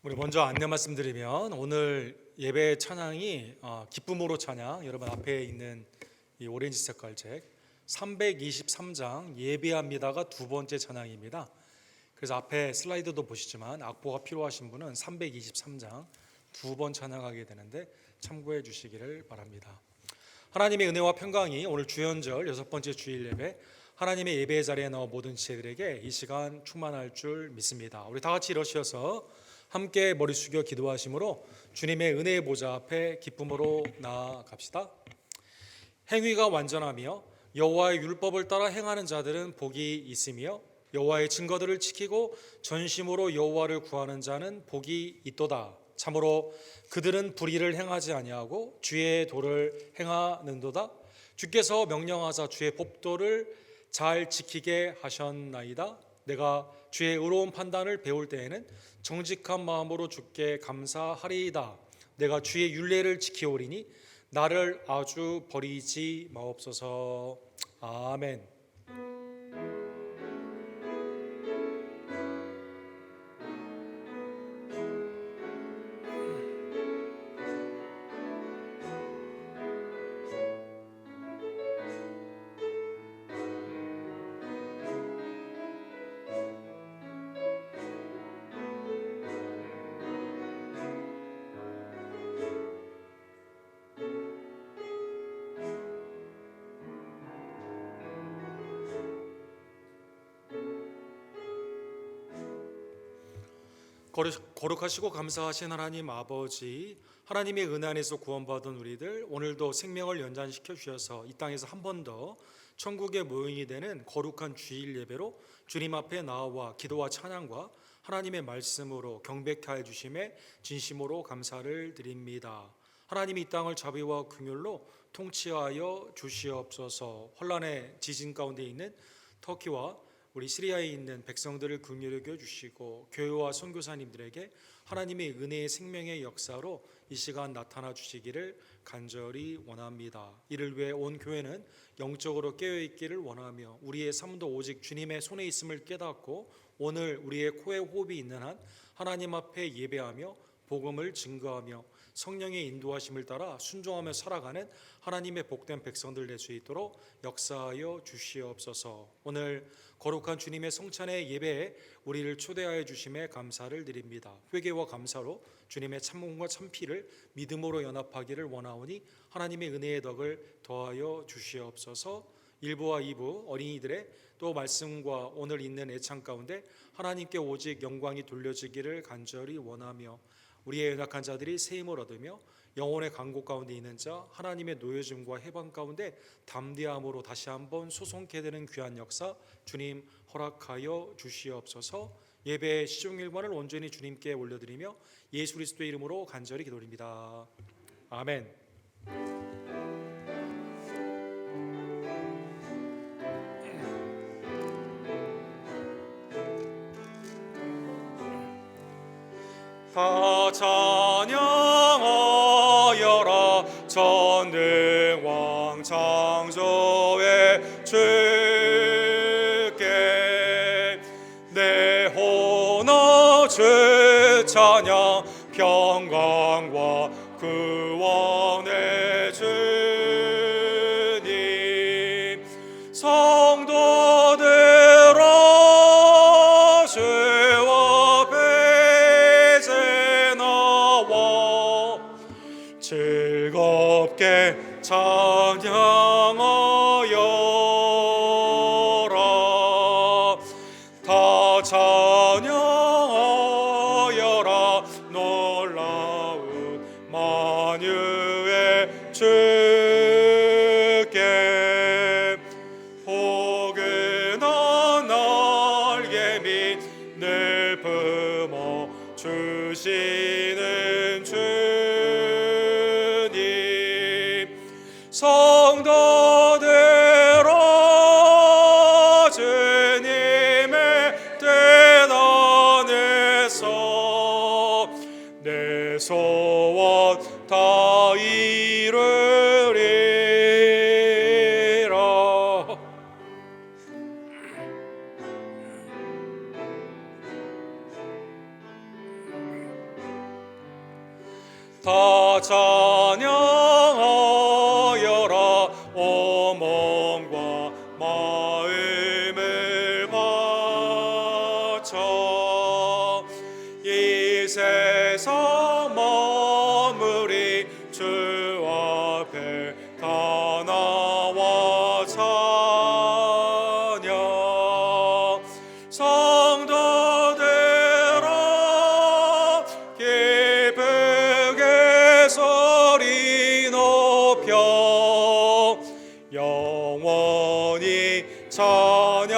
우리 먼저 안내 말씀드리면 오늘 예배 찬양이 기쁨으로 찬양, 여러분 앞에 있는 이 오렌지 색깔 책 323장 예배합니다가 두 번째 찬양입니다. 그래서 앞에 슬라이드도 보시지만 악보가 필요하신 분은 323장 두 번 찬양하게 되는데 참고해 주시기를 바랍니다. 하나님의 은혜와 평강이 오늘 주연절 여섯 번째 주일 예배, 하나님의 예배 자리에 나온 모든 지혜들에게 이 시간 충만할 줄 믿습니다. 우리 다 같이 일어서서 함께 머리 숙여 기도하심으로 주님의 은혜의 보좌 앞에 기쁨으로 나아갑시다. 행위가 완전하며 여호와의 율법을 따라 행하는 자들은 복이 있으며 여호와의 증거들을 지키고 전심으로 여호와를 구하는 자는 복이 있도다. 참으로 그들은 불의를 행하지 아니하고 주의 도를 행하는도다. 주께서 명령하사 주의 법도를 잘 지키게 하셨나이다. 내가 주의 의로운 판단을 배울 때에는 정직한 마음으로 주께 감사하리이다. 내가 주의 율례를 지키오리니 나를 아주 버리지 마옵소서. 아멘. 거룩하시고 감사하신 하나님 아버지, 하나님의 은혜 안에서 구원받은 우리들 오늘도 생명을 연장시켜 주셔서 이 땅에서 한 번 더 천국의 모형이 되는 거룩한 주일 예배로 주님 앞에 나와 기도와 찬양과 하나님의 말씀으로 경배케 해 주심에 진심으로 감사를 드립니다. 하나님이 이 땅을 자비와 긍휼로 통치하여 주시옵소서. 혼란의 지진 가운데 있는 터키와 우리 시리아에 있는 백성들을 긍휼히 여겨 주시고 교회와 선교사님들에게 하나님의 은혜의 생명의 역사로 이 시간 나타나 주시기를 간절히 원합니다. 이를 위해 온 교회는 영적으로 깨어 있기를 원하며 우리의 삶도 오직 주님의 손에 있음을 깨닫고 오늘 우리의 코에 호흡이 있는 한 하나님 앞에 예배하며 복음을 증거하며 성령의 인도하심을 따라 순종하며 살아가는 하나님의 복된 백성들 될 수 있도록 역사하여 주시옵소서. 오늘 거룩한 주님의 성찬의 예배에 우리를 초대하여 주심에 감사를 드립니다. 회개와 감사로 주님의 참몸과 참피를 믿음으로 연합하기를 원하오니 하나님의 은혜의 덕을 더하여 주시옵소서. 1부와 2부 어린이들의 또 말씀과 오늘 있는 애창 가운데 하나님께 오직 영광이 돌려지기를 간절히 원하며 우리의 연약한 자들이 새 힘을 얻으며 영혼의 간곡 가운데 있는 자 하나님의 노여짐과 해방 가운데 담대함으로 다시 한번 소송케 되는 귀한 역사 주님 허락하여 주시옵소서. 예배의 시종일관을 온전히 주님께 올려드리며 예수 그리스도의 이름으로 간절히 기도드립니다. 아멘. 다 찬양하여라 전능왕 창조의 주께 내 혼어 주 찬양 평강과 구원의 주님 성도들아 주 즐겁게 찬양하여라. 다 찬양하여라. 놀라운 만유의 주께 포근한 날개 밑 늘 품어 주시는 주 성도들아 주님의 뜻 안에서 내 소원 다 이루리라. 높여 영원히 찬양하여라.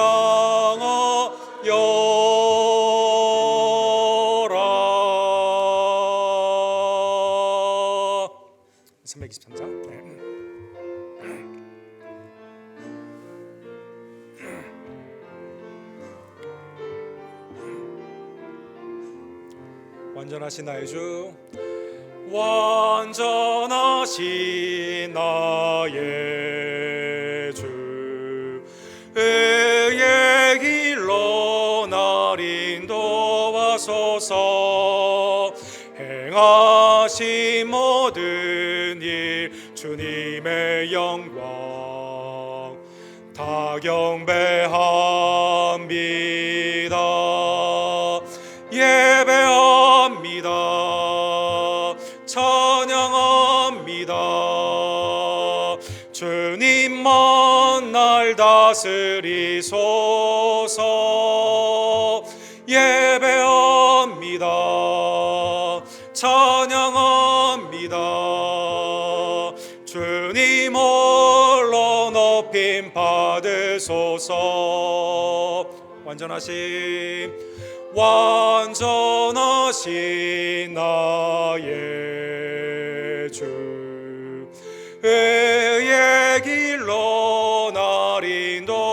323장. 완전하신 나의 주, 완전하신 나의 주, 의의 길로 날 인도하소서. 행하신 모든 일 주님의 영광 다 경배합니다. 예배합니다. 찬양합니다. 주님만 날 다스리소서. 예배합니다. 찬양합니다. 주님 홀로 높임 받으소서. 완전하신 나의 주, 의의 길로 날 인도하소서.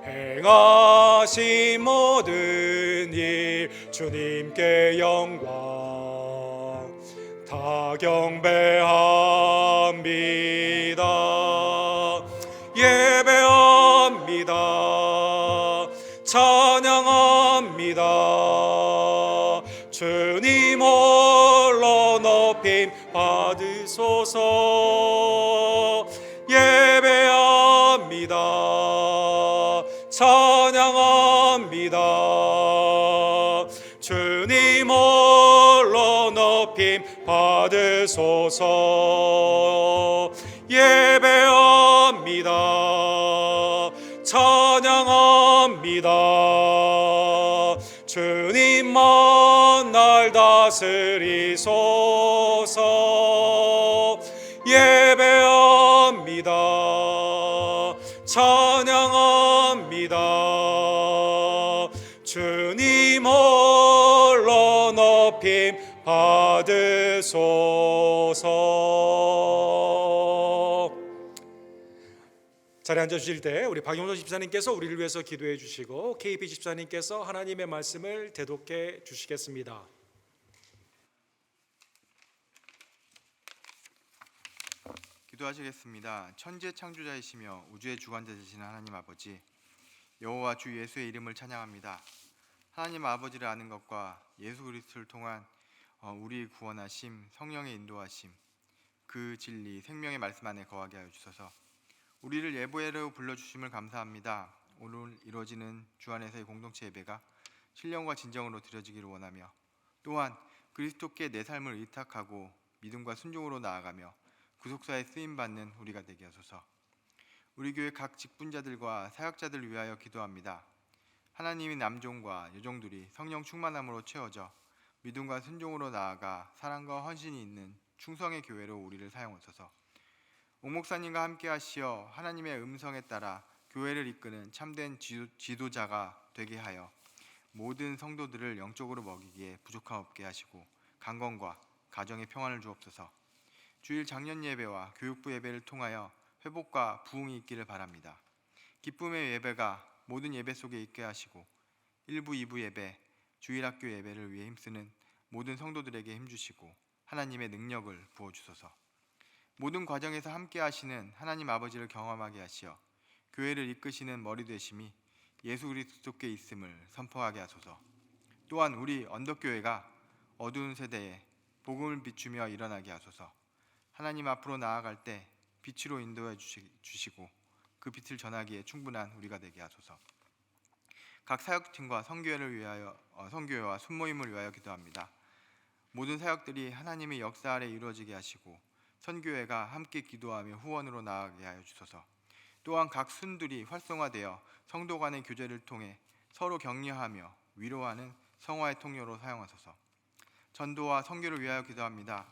행하신 모든 일 주님께 영광 다 경배합니다. 예배합니다. 찬양합니다. 주님 홀로 높임 받으소서. 예배합니다. 찬양합니다. 주님 홀로 높임 받으소서. 예배합니다. 찬양합니다. 주님만 날 다스리소서. 예배합니다. 찬양합니다. 주님 홀로 높임 받으소서. 자리에 앉아주실 때 우리 박용선 집사님께서 우리를 위해서 기도해 주시고 KP 집사님께서 하나님의 말씀을 대독해 주시겠습니다. 기도하시겠습니다. 천지의 창조자이시며 우주의 주관자 되시는 하나님 아버지, 여호와 주 예수의 이름을 찬양합니다. 하나님 아버지를 아는 것과 예수 그리스도를 통한 우리 구원하심, 성령의 인도하심, 그 진리, 생명의 말씀 안에 거하게 하여 주소서. 우리를 예배로 불러주심을 감사합니다. 오늘 이루어지는 주 안에서의 공동체 예배가 신령과 진정으로 드려지기를 원하며, 또한 그리스도께 내 삶을 의탁하고 믿음과 순종으로 나아가며 구속사에 쓰임받는 우리가 되게 하소서. 우리 교회 각 직분자들과 사역자들을 위하여 기도합니다. 하나님의 남종과 여종들이 성령 충만함으로 채워져 믿음과 순종으로 나아가 사랑과 헌신이 있는 충성의 교회로 우리를 사용하소서. 옥 목사님과 함께 하시어 하나님의 음성에 따라 교회를 이끄는 참된 지도자가 되게 하여 모든 성도들을 영적으로 먹이기에 부족함 없게 하시고 강건과 가정의 평안을 주옵소서. 주일 장년 예배와 교육부 예배를 통하여 회복과 부흥이 있기를 바랍니다. 기쁨의 예배가 모든 예배 속에 있게 하시고 1부, 2부 예배, 주일 학교 예배를 위해 힘쓰는 모든 성도들에게 힘주시고 하나님의 능력을 부어주소서. 모든 과정에서 함께 하시는 하나님 아버지를 경험하게 하시어 교회를 이끄시는 머리 되심이 예수 그리스도께 있음을 선포하게 하소서. 또한 우리 언덕교회가 어두운 세대에 복음을 비추며 일어나게 하소서. 하나님 앞으로 나아갈 때 빛으로 인도해 주시고 그 빛을 전하기에 충분한 우리가 되게 하소서. 각 사역팀과 선교회와 순모임을 위하여 기도합니다. 모든 사역들이 하나님의 역사 아래 이루어지게 하시고 선교회가 함께 기도하며 후원으로 나아가게 하여 주소서. 또한 각 순들이 활성화되어 성도 간의 교제를 통해 서로 격려하며 위로하는 성화의 통로로 사용하소서. 전도와 선교를 위하여 기도합니다.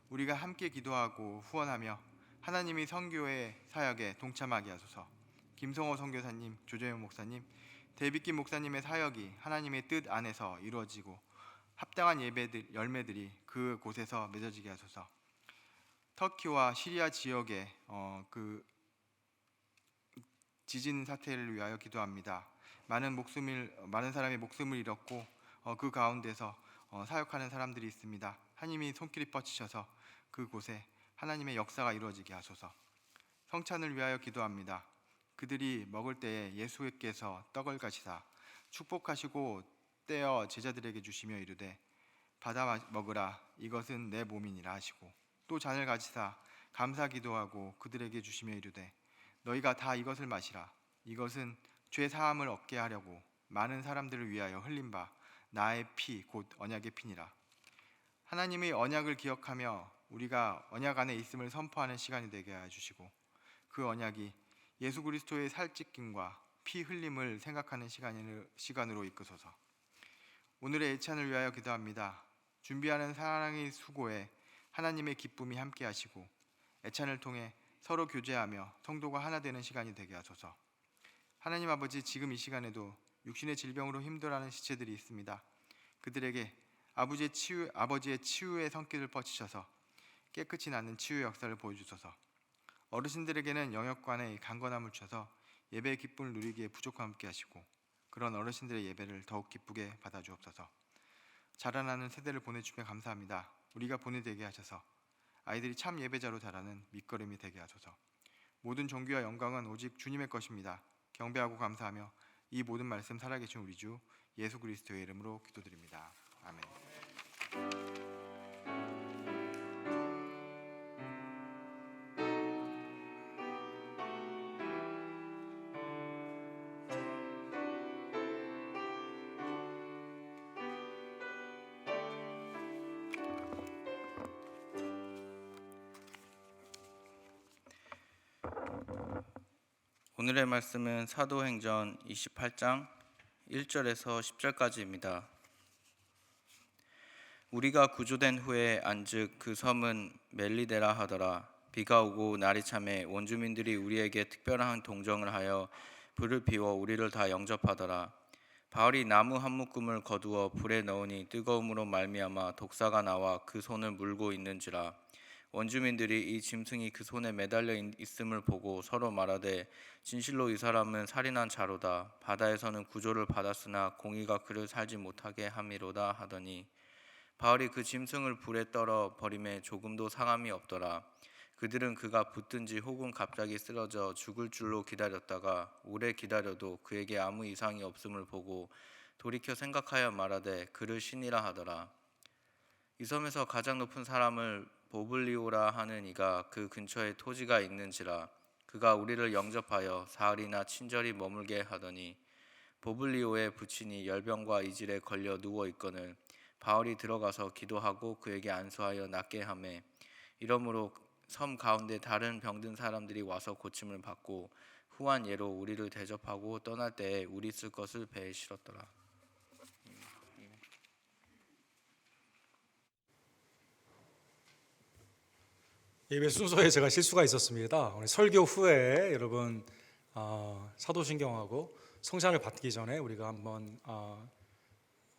우리가 함께 기도하고 후원하며 하나님이 선교의 사역에 동참하게 하소서. 김성호 선교사님, 조재현 목사님, 데이빗김 목사님의 사역이 하나님의 뜻 안에서 이루어지고 합당한 열매들이 그 곳에서 맺어지게 하소서. 터키와 시리아 지역의 그 지진 사태를 위하여 기도합니다. 많은 사람이 목숨을 잃었고 그 가운데서 사역하는 사람들이 있습니다. 하나님이 손길이 뻗치셔서 그곳에 하나님의 역사가 이루어지게 하소서. 성찬을 위하여 기도합니다. 그들이 먹을 때에 예수께서 떡을 가시사 축복하시고 떼어 제자들에게 주시며 이르되 받아 먹으라, 이것은 내 몸이니라 하시고, 또 잔을 가지사 감사 기도하고 그들에게 주시며 이르되 너희가 다 이것을 마시라, 이것은 죄 사함을 얻게 하려고 많은 사람들을 위하여 흘린 바 나의 피 곧 언약의 피니라. 하나님의 언약을 기억하며 우리가 언약 안에 있음을 선포하는 시간이 되게 해 주시고, 그 언약이 예수 그리스도의 살찢김과 피 흘림을 생각하는 시간으로 이끄소서. 오늘의 예찬을 위하여 기도합니다. 준비하는 사랑의 수고에 하나님의 기쁨이 함께 하시고 예찬을 통해 서로 교제하며 성도가 하나 되는 시간이 되게 하소서. 하나님 아버지, 지금 이 시간에도 육신의 질병으로 힘들어하는 지체들이 있습니다. 그들에게 아버지의 치유의 손길을 뻗치셔서 깨끗이 낫는 치유의 역사를 보여주소서. 어르신들에게는 영역간의 강건함을 주셔서 예배의 기쁨을 누리기에 부족함 함께 하시고 그런 어르신들의 예배를 더욱 기쁘게 받아주옵소서. 자라나는 세대를 보내주며 감사합니다. 우리가 본이 되게 하셔서 아이들이 참 예배자로 자라는 밑거름이 되게 하소서. 모든 존귀와 영광은 오직 주님의 것입니다. 경배하고 감사하며 이 모든 말씀 살아계신 우리 주 예수 그리스도의 이름으로 기도드립니다. 아멘. 오늘의 말씀은 사도행전 28장 1절에서 10절까지입니다. 우리가 구조된 후에 안즉 그 섬은 멜리데라 하더라. 비가 오고 날이 참에 원주민들이 우리에게 특별한 동정을 하여 불을 피워 우리를 다 영접하더라. 바울이 나무 한 묶음을 거두어 불에 넣으니 뜨거움으로 말미암아 독사가 나와 그 손을 물고 있는지라. 원주민들이 이 짐승이 그 손에 매달려 있음을 보고 서로 말하되 진실로 이 사람은 살인한 자로다. 바다에서는 구조를 받았으나 공의가 그를 살지 못하게 함이로다 하더니 바울이 그 짐승을 불에 떨어 버림에 조금도 상함이 없더라. 그들은 그가 붙든지 혹은 갑자기 쓰러져 죽을 줄로 기다렸다가 오래 기다려도 그에게 아무 이상이 없음을 보고 돌이켜 생각하여 말하되 그를 신이라 하더라. 이 섬에서 가장 높은 사람을 보블리오라 하는 이가 그 근처에 토지가 있는지라. 그가 우리를 영접하여 사흘이나 친절히 머물게 하더니 보블리오의 부친이 열병과 이질에 걸려 누워 있거늘 바울이 들어가서 기도하고 그에게 안수하여 낫게 하매 이러므로 섬 가운데 다른 병든 사람들이 와서 고침을 받고 후한 예로 우리를 대접하고 떠날 때에 우리 쓸 것을 배에 실었더라. 예배 순서에 제가 실수가 있었습니다. 오늘 설교 후에 여러분 사도신경하고 성찬을 받기 전에 우리가 한번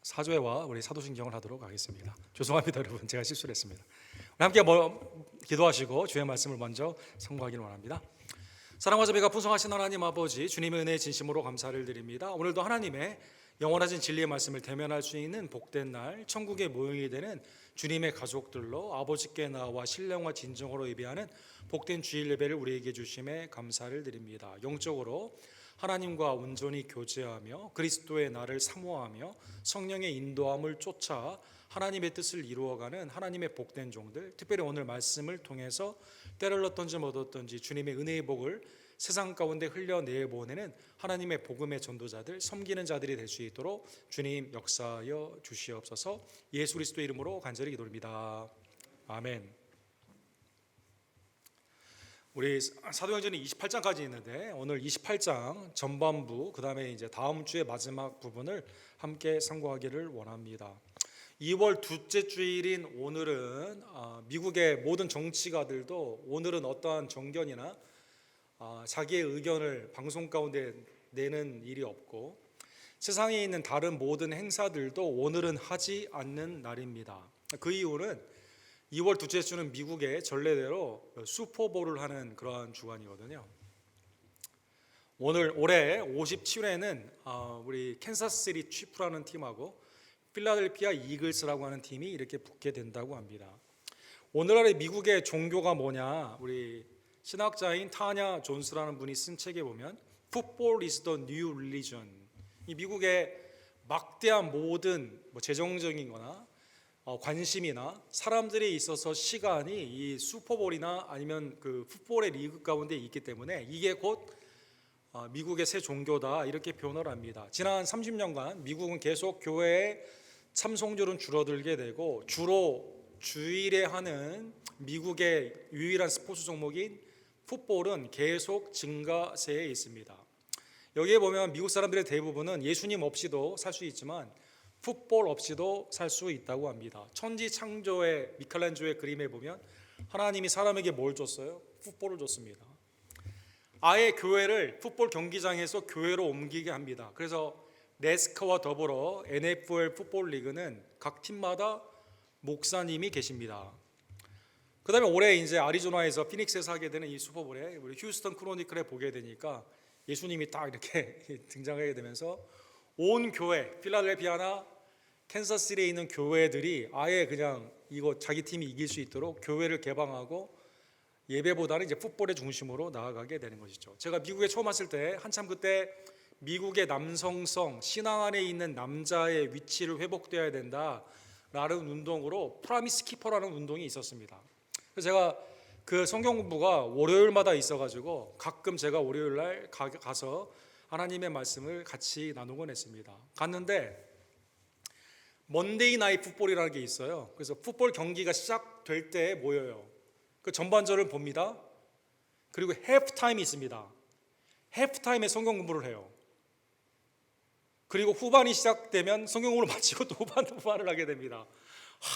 사죄와 우리 사도신경을 하도록 하겠습니다. 죄송합니다, 여러분. 제가 실수를 했습니다. 함께 기도하시고 주의 말씀을 먼저 선고하기를 원합니다. 사랑과 자비가 풍성하신 하나님 아버지, 주님의 은혜에 진심으로 감사를 드립니다. 오늘도 하나님의 영원하신 진리의 말씀을 대면할 수 있는 복된 날, 천국의 모형이 되는 주님의 가족들로 아버지께 나와 신령과 진정으로 예배하는 복된 주일 예배를 우리에게 주심에 감사를 드립니다. 영적으로 하나님과 온전히 교제하며 그리스도의 날을 사모하며 성령의 인도함을 쫓아 하나님의 뜻을 이루어가는 하나님의 복된 종들, 특별히 오늘 말씀을 통해서 때를 얻든지 못 얻든지 주님의 은혜의 복을 세상 가운데 흘려내보내는 하나님의 복음의 전도자들, 섬기는 자들이 될 수 있도록 주님 역사하여 주시옵소서. 예수 그리스도의 이름으로 간절히 기도드립니다. 아멘. 우리 사도행전이 28장까지 있는데 오늘 28장 전반부, 그 다음에 이제 다음 주의 마지막 부분을 함께 상고하기를 원합니다. 2월 둘째 주일인 오늘은 미국의 모든 정치가들도 오늘은 어떠한 정견이나 자기의 의견을 방송 가운데 내는 일이 없고 세상에 있는 다른 모든 행사들도 오늘은 하지 않는 날입니다. 그 이유는 2월 둘째 주는 미국의 전례대로 슈퍼볼을 하는 그러한 주간이거든요. 올해 57회는 우리 캔사스시티 치프라는 팀하고 필라델피아 이글스라고 하는 팀이 이렇게 붙게 된다고 합니다. 오늘날의 미국의 종교가 뭐냐? 우리 신학자인 타냐 존스라는 분이 쓴 책에 보면 Football is the new religion. 이 미국의 막대한 모든 재정적인 거나 관심이나 사람들에 있어서 시간이 이 슈퍼볼이나 아니면 그 풋볼의 리그 가운데 있기 때문에 이게 곧 미국의 새 종교다 이렇게 표현을 합니다. 지난 30년간 미국은 계속 교회의 참석률은 줄어들게 되고 주로 주일에 하는 미국의 유일한 스포츠 종목인 풋볼은 계속 증가세에 있습니다. 여기에 보면 미국 사람들의 대부분은 예수님 없이도 살 수 있지만 풋볼 없이도 살 수 있다고 합니다. 천지 창조의 미켈란젤로의 그림에 보면 하나님이 사람에게 뭘 줬어요? 풋볼을 줬습니다. 아예 교회를 풋볼 경기장에서 교회로 옮기게 합니다. 그래서 네스카와 더불어 NFL 풋볼 리그는 각 팀마다 목사님이 계십니다. 그다음에 올해 이제 아리조나에서 피닉스에서 하게 되는 이 슈퍼볼에 우리 휴스턴 크로니클에 보게 되니까 예수님이 딱 이렇게 등장하게 되면서 온 교회 필라델피아나 캔사스시티에 있는 교회들이 아예 그냥 이거 자기 팀이 이길 수 있도록 교회를 개방하고 예배보다는 이제 풋볼의 중심으로 나아가게 되는 것이죠. 제가 미국에 처음 왔을 때 한참 그때 미국의 남성성 신앙 안에 있는 남자의 위치를 회복되어야 된다라는 운동으로 프라미스 키퍼라는 운동이 있었습니다. 그래서 제가 그 성경 공부가 월요일마다 있어가지고 가끔 제가 월요일 날 가서 하나님의 말씀을 같이 나누곤 했습니다. 갔는데 먼데이 나잇 풋볼이라는 게 있어요. 그래서 풋볼 경기가 시작될 때 모여요. 그 전반전을 봅니다. 그리고 해프타임이 있습니다. 해프타임에 성경 공부를 해요. 그리고 후반이 시작되면 성경 공부를 마치고 또 후반을 하게 됩니다.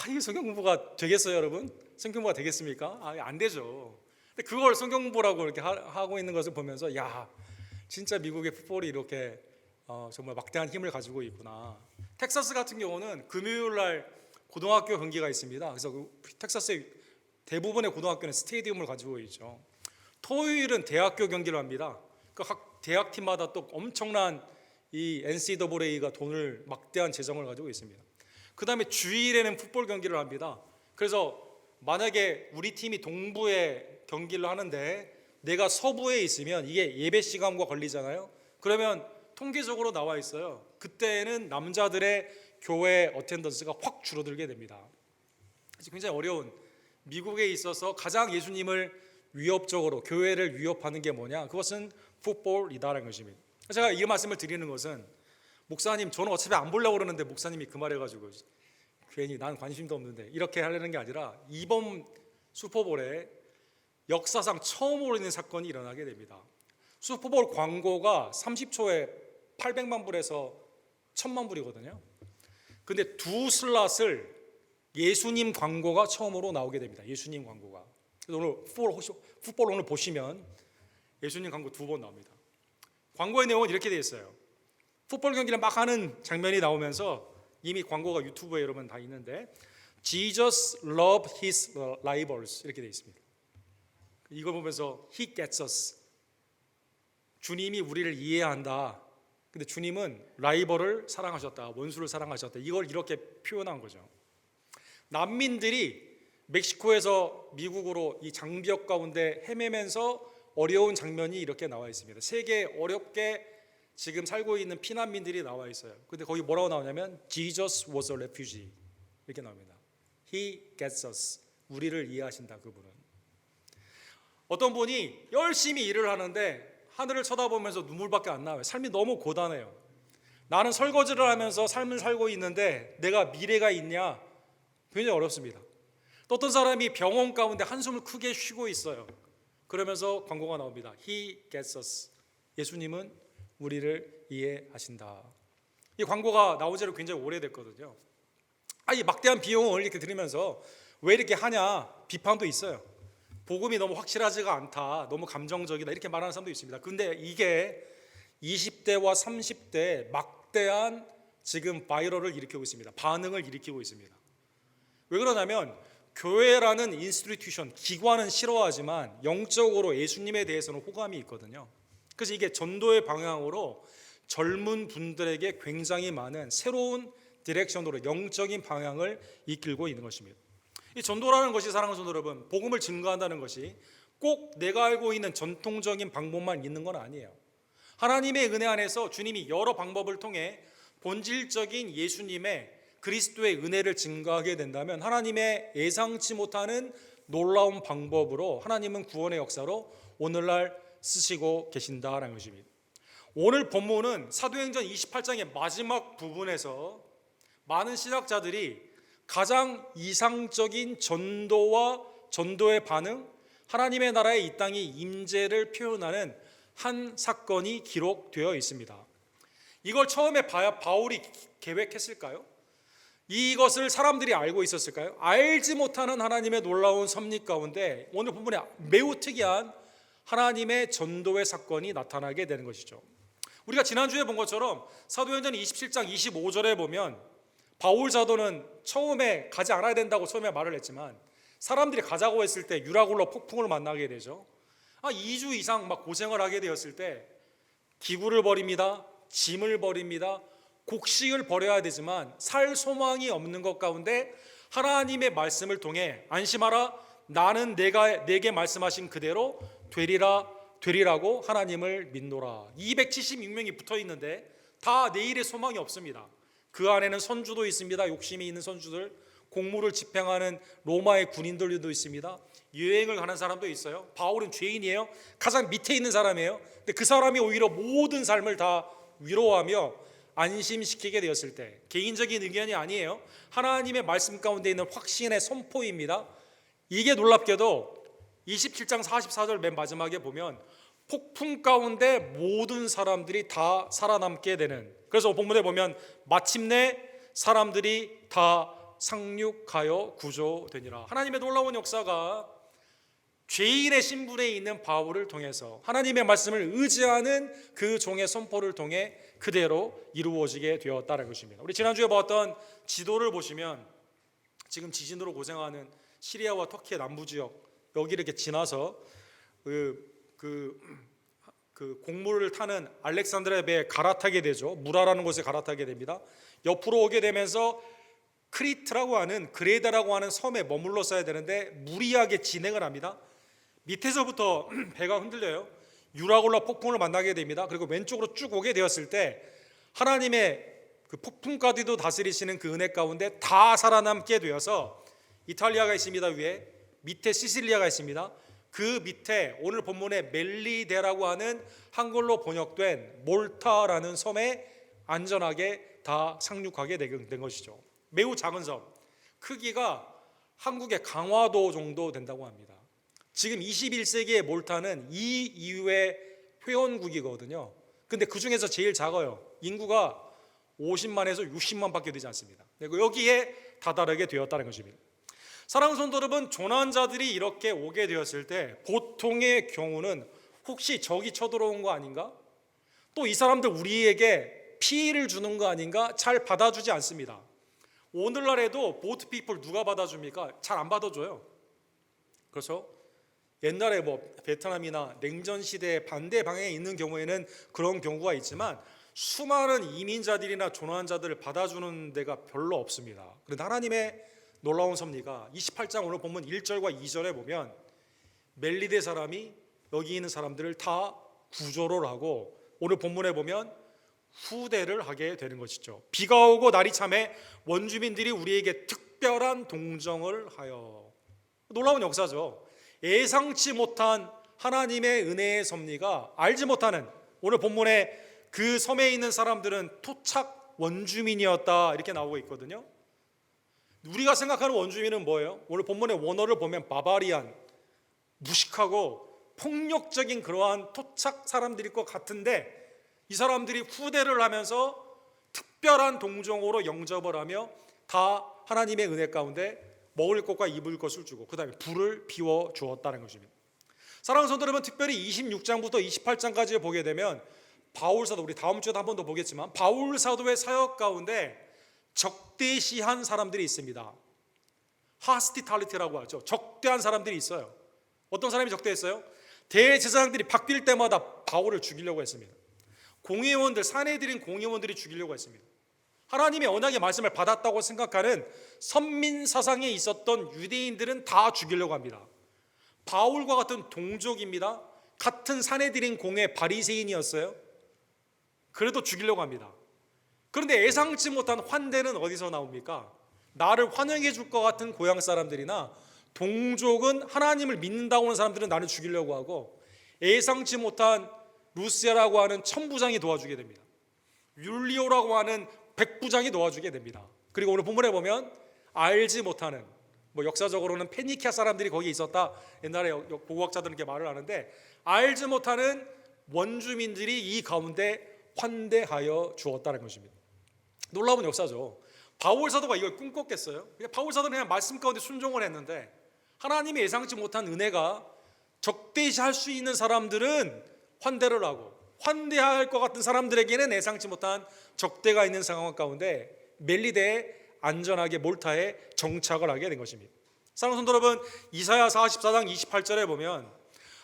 이 성경 공부가 되겠어요, 여러분? 성경 공부가 되겠습니까? 안 되죠. 근데 그걸 성경 공부라고 이렇게 하고 있는 것을 보면서 야, 진짜 미국의 풋볼이 이렇게 정말 막대한 힘을 가지고 있구나. 텍사스 같은 경우는 금요일 날 고등학교 경기가 있습니다. 그래서 텍사스의 대부분의 고등학교는 스테디움을 가지고 있죠. 토요일은 대학교 경기를 합니다. 각 대학팀마다 또 엄청난 이 NCAA가 돈을 막대한 재정을 가지고 있습니다. 그 다음에 주일에는 풋볼 경기를 합니다. 그래서 만약에 우리 팀이 동부에 경기를 하는데 내가 서부에 있으면 이게 예배 시간과 걸리잖아요. 그러면 통계적으로 나와 있어요. 그때는 남자들의 교회 어텐던스가 확 줄어들게 됩니다. 그래서 굉장히 어려운 미국에 있어서 가장 예수님을 위협적으로 교회를 위협하는 게 뭐냐? 그것은 풋볼이다라는 것입니다. 제가 이 말씀을 드리는 것은 목사님 저는 어차피 안 보려고 그러는데 목사님이 그 말해가지고 괜히 난 관심도 없는데 이렇게 하려는 게 아니라 이번 슈퍼볼에 역사상 처음으로 있는 사건이 일어나게 됩니다. 슈퍼볼 광고가 30초에 800만 불에서 1000만 불이거든요. 근데 두 슬롯을 예수님 광고가 처음으로 나오게 됩니다. 예수님 광고가. 그래서 오늘 풋볼 오늘 보시면 예수님 광고 2번 나옵니다. 광고의 내용은 이렇게 되어 있어요. 풋볼 경기를 막 하는 장면이 나오면서 이미 광고가 유튜브에 여러분 다 있는데 Jesus love his rivals 이렇게 되어 있습니다. 이걸 보면서 He gets us. 주님이 우리를 이해한다. 근데 주님은 라이벌을 사랑하셨다. 원수를 사랑하셨다. 이걸 이렇게 표현한 거죠. 난민들이 멕시코에서 미국으로 이 장벽 가운데 헤매면서 어려운 장면이 이렇게 나와 있습니다. 세계 어렵게 지금 살고 있는 피난민들이 나와 있어요. 근데 거기 뭐라고 나오냐면 Jesus was a refugee 이렇게 나옵니다. He gets us. 우리를 이해하신다 그분은. 어떤 분이 열심히 일을 하는데 하늘을 쳐다보면서 눈물밖에 안 나와요. 삶이 너무 고단해요. 나는 설거지를 하면서 삶을 살고 있는데 내가 미래가 있냐? 굉장히 어렵습니다. 또 어떤 사람이 병원 가운데 한숨을 크게 쉬고 있어요. 그러면서 광고가 나옵니다. He gets us. 예수님은 우리를 이해하신다. 이 광고가 나온 지는 굉장히 오래됐거든요. 이 막대한 비용을 이렇게 들으면서 왜 이렇게 하냐 비판도 있어요. 복음이 너무 확실하지가 않다, 너무 감정적이다 이렇게 말하는 사람도 있습니다. 근데 이게 20대와 30대 막대한 지금 바이럴을 일으키고 있습니다. 반응을 일으키고 있습니다. 왜 그러냐면 교회라는 인스티튜션, 기관은 싫어하지만 영적으로 예수님에 대해서는 호감이 있거든요. 그래서 이게 전도의 방향으로 젊은 분들에게 굉장히 많은 새로운 디렉션으로 영적인 방향을 이끌고 있는 것입니다. 이 전도라는 것이, 사랑하는 성도 여러분, 복음을 증거한다는 것이 꼭 내가 알고 있는 전통적인 방법만 있는 건 아니에요. 하나님의 은혜 안에서 주님이 여러 방법을 통해 본질적인 예수님의 그리스도의 은혜를 증거하게 된다면 하나님의 예상치 못하는 놀라운 방법으로 하나님은 구원의 역사로 오늘날 쓰시고 계신다라는 것입니다. 오늘 본문은 사도행전 28장의 마지막 부분에서 많은 신학자들이 가장 이상적인 전도와 전도의 반응, 하나님의 나라의 이 땅의 임재를 표현하는 한 사건이 기록되어 있습니다. 이걸 처음에 바울이 계획했을까요? 이것을 사람들이 알고 있었을까요? 알지 못하는 하나님의 놀라운 섭리 가운데 오늘 본문에 매우 특이한 하나님의 전도의 사건이 나타나게 되는 것이죠. 우리가 지난주에 본 것처럼 사도행전 27장 25절에 보면 바울 사도는 처음에 가지 않아야 된다고 처음에 말을 했지만 사람들이 가자고 했을 때 유라굴로 폭풍을 만나게 되죠. 2주 이상 막 고생을 하게 되었을 때 기구를 버립니다. 짐을 버립니다. 곡식을 버려야 되지만 살 소망이 없는 것 가운데 하나님의 말씀을 통해 안심하라, 나는 내게 말씀하신 그대로 되리라고 하나님을 믿노라. 276명이 붙어 있는데 다 내일의 소망이 없습니다. 그 안에는 선주도 있습니다. 욕심이 있는 선주들, 공무를 집행하는 로마의 군인들도 있습니다. 여행을 가는 사람도 있어요. 바울은 죄인이에요. 가장 밑에 있는 사람이에요. 근데 그 사람이 오히려 모든 삶을 다 위로하며 안심시키게 되었을 때, 개인적인 의견이 아니에요. 하나님의 말씀 가운데 있는 확신의 선포입니다. 이게 놀랍게도 27장 44절 맨 마지막에 보면 폭풍 가운데 모든 사람들이 다 살아남게 되는, 그래서 본문에 보면 마침내 사람들이 다 상륙하여 구조되니라. 하나님의 놀라운 역사가 죄인의 신분에 있는 바울을 통해서 하나님의 말씀을 의지하는 그 종의 선포를 통해 그대로 이루어지게 되었다는 것입니다. 우리 지난주에 봤던 지도를 보시면 지금 지진으로 고생하는 시리아와 터키의 남부 지역, 여기를 이렇게 지나서 그 곡물을 타는 알렉산드리아 배에 갈아타게 되죠. 무라라는 곳에 갈아타게 됩니다. 옆으로 오게 되면서 크리트라고 하는, 그레다라고 하는 섬에 머물렀어야 되는데 무리하게 진행을 합니다. 밑에서부터 배가 흔들려요. 유라굴라 폭풍을 만나게 됩니다. 그리고 왼쪽으로 쭉 오게 되었을 때 하나님의 그 폭풍까지도 다스리시는 그 은혜 가운데 다 살아남게 되어서 이탈리아가 있습니다. 위에 밑에 시실리아가 있습니다. 그 밑에 오늘 본문에 멜리데라고 하는 한글로 번역된 몰타라는 섬에 안전하게 다 상륙하게 된 것이죠. 매우 작은 섬, 크기가 한국의 강화도 정도 된다고 합니다. 지금 21세기의 몰타는 이 이후의 회원국이거든요. 근데 그 중에서 제일 작아요. 인구가 50만에서 60만밖에 되지 않습니다. 그리고 여기에 다다르게 되었다는 것입니다. 사랑하는 성도 여러분, 조난자들이 이렇게 오게 되었을 때 보통의 경우는 혹시 적이 쳐들어온 거 아닌가? 또 이 사람들 우리에게 피해를 주는 거 아닌가? 잘 받아주지 않습니다. 오늘날에도 보트 피플 누가 받아줍니까? 잘 안 받아줘요. 그렇죠? 옛날에 베트남이나 냉전 시대의 반대 방향에 있는 경우에는 그런 경우가 있지만 수많은 이민자들이나 조난자들을 받아주는 데가 별로 없습니다. 그런데 하나님의 놀라운 섭리가 28장 오늘 본문 1절과 2절에 보면 멜리데 사람이 여기 있는 사람들을 다 구조를 하고 오늘 본문에 보면 후대를 하게 되는 것이죠. 비가 오고 날이 참해 원주민들이 우리에게 특별한 동정을 하여. 놀라운 역사죠. 예상치 못한 하나님의 은혜의 섭리가 알지 못하는, 오늘 본문에 그 섬에 있는 사람들은 토착 원주민이었다 이렇게 나오고 있거든요. 우리가 생각하는 원주민은 뭐예요? 오늘 본문의 원어를 보면 바바리안, 무식하고 폭력적인 그러한 토착 사람들일 것 같은데 이 사람들이 후대를 하면서 특별한 동정으로 영접을 하며 다 하나님의 은혜 가운데 먹을 것과 입을 것을 주고 그 다음에 불을 피워 주었다는 것입니다. 사랑하는 성도 여러분, 특별히 26장부터 28장까지 보게 되면 바울 사도, 우리 다음 주에도 한 번 더 보겠지만 바울 사도의 사역 가운데 적대시한 사람들이 있습니다. 하스티탈리티라고 하죠. 적대한 사람들이 있어요. 어떤 사람이 적대했어요? 대제사장들이 바뀔 때마다 바울을 죽이려고 했습니다. 공회원들, 사내들인 공회원들이 죽이려고 했습니다. 하나님의 언약의 말씀을 받았다고 생각하는 선민 사상에 있었던 유대인들은 다 죽이려고 합니다. 바울과 같은 동족입니다. 같은 사내들인 공회 바리새인이었어요. 그래도 죽이려고 합니다. 그런데 예상치 못한 환대는 어디서 나옵니까? 나를 환영해 줄 것 같은 고향 사람들이나 동족은 하나님을 믿는다고 하는 사람들은 나를 죽이려고 하고, 예상치 못한 루시아라고 하는 천부장이 도와주게 됩니다. 율리오라고 하는 백부장이 도와주게 됩니다. 그리고 오늘 본문에 보면 알지 못하는, 역사적으로는 페니키아 사람들이 거기에 있었다, 옛날에 고고학자들은 이렇게 말을 하는데, 알지 못하는 원주민들이 이 가운데 환대하여 주었다는 것입니다. 놀라운 역사죠. 바울 사도가 이걸 꿈꿨겠어요? 바울 사도는 그냥 말씀 가운데 순종을 했는데, 하나님의 예상치 못한 은혜가 적대시할 수 있는 사람들은 환대를 하고, 환대할 것 같은 사람들에게는 예상치 못한 적대가 있는 상황 가운데 멜리데에 안전하게 몰타에 정착을 하게 된 것입니다. 사랑하는 성도 여러분, 이사야 44장 28절에 보면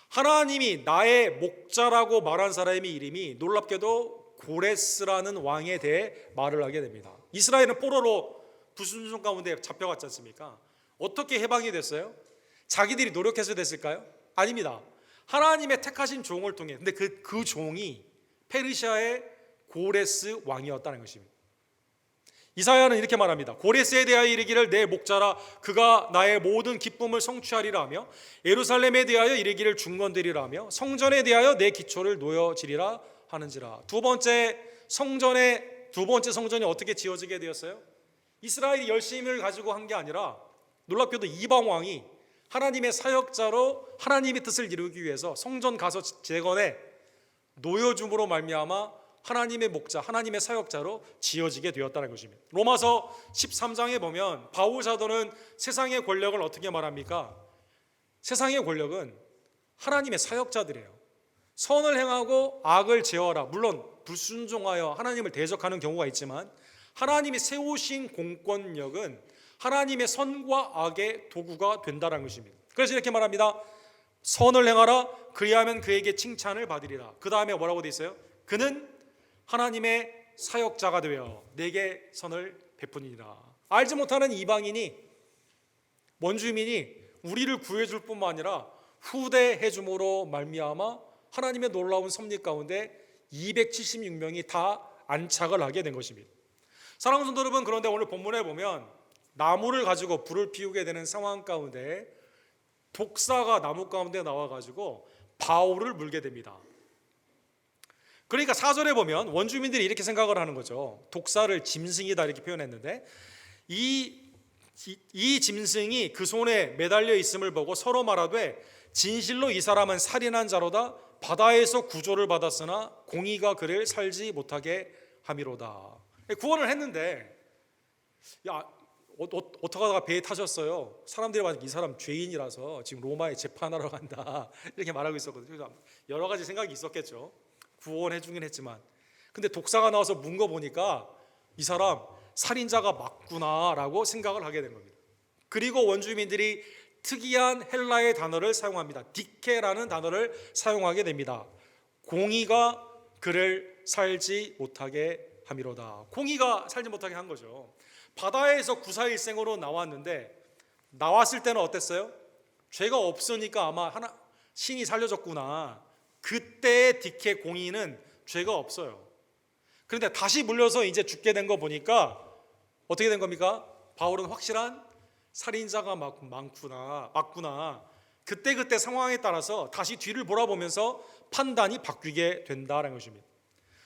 하나님이 나의 목자라고 말한 사람의 이름이 놀랍게도 고레스라는 왕에 대해 말을 하게 됩니다. 이스라엘은 포로로 불순종 가운데 잡혀갔지 않습니까? 어떻게 해방이 됐어요? 자기들이 노력해서 됐을까요? 아닙니다. 하나님의 택하신 종을 통해. 근데 그 종이 페르시아의 고레스 왕이었다는 것입니다. 이사야는 이렇게 말합니다. 고레스에 대하여 이르기를 내 목자라, 그가 나의 모든 기쁨을 성취하리라 하며, 예루살렘에 대하여 이르기를 중건되리라 하며, 성전에 대하여 내 기초를 놓여지리라 하는지라. 두 번째 성전이 어떻게 지어지게 되었어요? 이스라엘이 열심을 가지고 한 게 아니라 놀랍게도 이방 왕이 하나님의 사역자로 하나님의 뜻을 이루기 위해서 성전 가서 재건해 놓여줌으로 말미암아 하나님의 목자, 하나님의 사역자로 지어지게 되었다는 것입니다. 로마서 13장에 보면 바울 사도는 세상의 권력을 어떻게 말합니까? 세상의 권력은 하나님의 사역자들이에요. 선을 행하고 악을 제어하라. 물론 불순종하여 하나님을 대적하는 경우가 있지만 하나님이 세우신 공권력은 하나님의 선과 악의 도구가 된다는 것입니다. 그래서 이렇게 말합니다. 선을 행하라. 그리하면 그에게 칭찬을 받으리라. 그 다음에 뭐라고 돼 있어요? 그는 하나님의 사역자가 되어 내게 선을 베푸니라. 알지 못하는 이방인이, 원주민이 우리를 구해줄 뿐만 아니라 후대해 줌으로 말미암아 하나님의 놀라운 섭리 가운데 276명이 다 안착을 하게 된 것입니다. 사랑하는 성도 여러분, 그런데 오늘 본문에 보면 나무를 가지고 불을 피우게 되는 상황 가운데 독사가 나무 가운데 나와가지고 바울을 물게 됩니다. 그러니까 4절에 보면 원주민들이 이렇게 생각을 하는 거죠. 독사를 짐승이다 이렇게 표현했는데, 이 짐승이 그 손에 매달려 있음을 보고 서로 말하되 진실로 이 사람은 살인한 자로다. 바다에서 구조를 받았으나 공의가 그를 살지 못하게 함이로다. 구원을 했는데, 야, 어떡하다가 배에 타셨어요? 사람들이 만약 이 사람 죄인이라서 지금 로마에 재판하러 간다 이렇게 말하고 있었거든요. 여러 가지 생각이 있었겠죠. 구원해 주긴 했지만, 근데 독사가 나와서 문 거 보니까 이 사람 살인자가 맞구나라고 생각을 하게 된 겁니다. 그리고 원주민들이 특이한 헬라의 단어를 사용합니다. 디케라는 단어를 사용하게 됩니다. 공의가 그를 살지 못하게 함이로다. 공의가 살지 못하게 한 거죠. 바다에서 구사일생으로 나왔는데, 나왔을 때는 어땠어요? 죄가 없으니까 아마 신이 살려줬구나. 그때의 디케 공의는 죄가 없어요. 그런데 다시 물려서 이제 죽게 된 거 보니까 어떻게 된 겁니까? 바울은 확실한 살인자가 맞구나. 그때 상황에 따라서 다시 뒤를 돌아보면서 판단이 바뀌게 된다는 것입니다.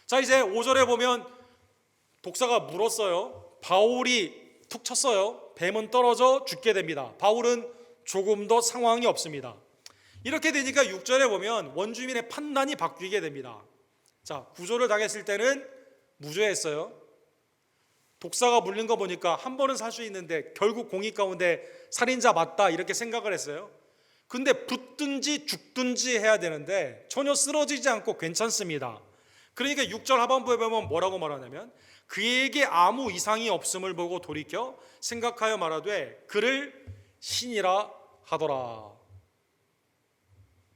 자, 이제 5절에 보면 독사가 물었어요. 바울이 툭 쳤어요. 뱀은 떨어져 죽게 됩니다. 바울은 조금 더 상황이 없습니다. 이렇게 되니까 6절에 보면 원주민의 판단이 바뀌게 됩니다. 자, 구조를 당했을 때는 무죄했어요. 독사가 물린 거 보니까 한 번은 살 수 있는데 결국 공의 가운데 살인자 맞다 이렇게 생각을 했어요. 근데 붙든지 죽든지 해야 되는데 전혀 쓰러지지 않고 괜찮습니다. 그러니까 6절 하반부에 보면 뭐라고 말하냐면 그에게 아무 이상이 없음을 보고 돌이켜 생각하여 말하되 그를 신이라 하더라.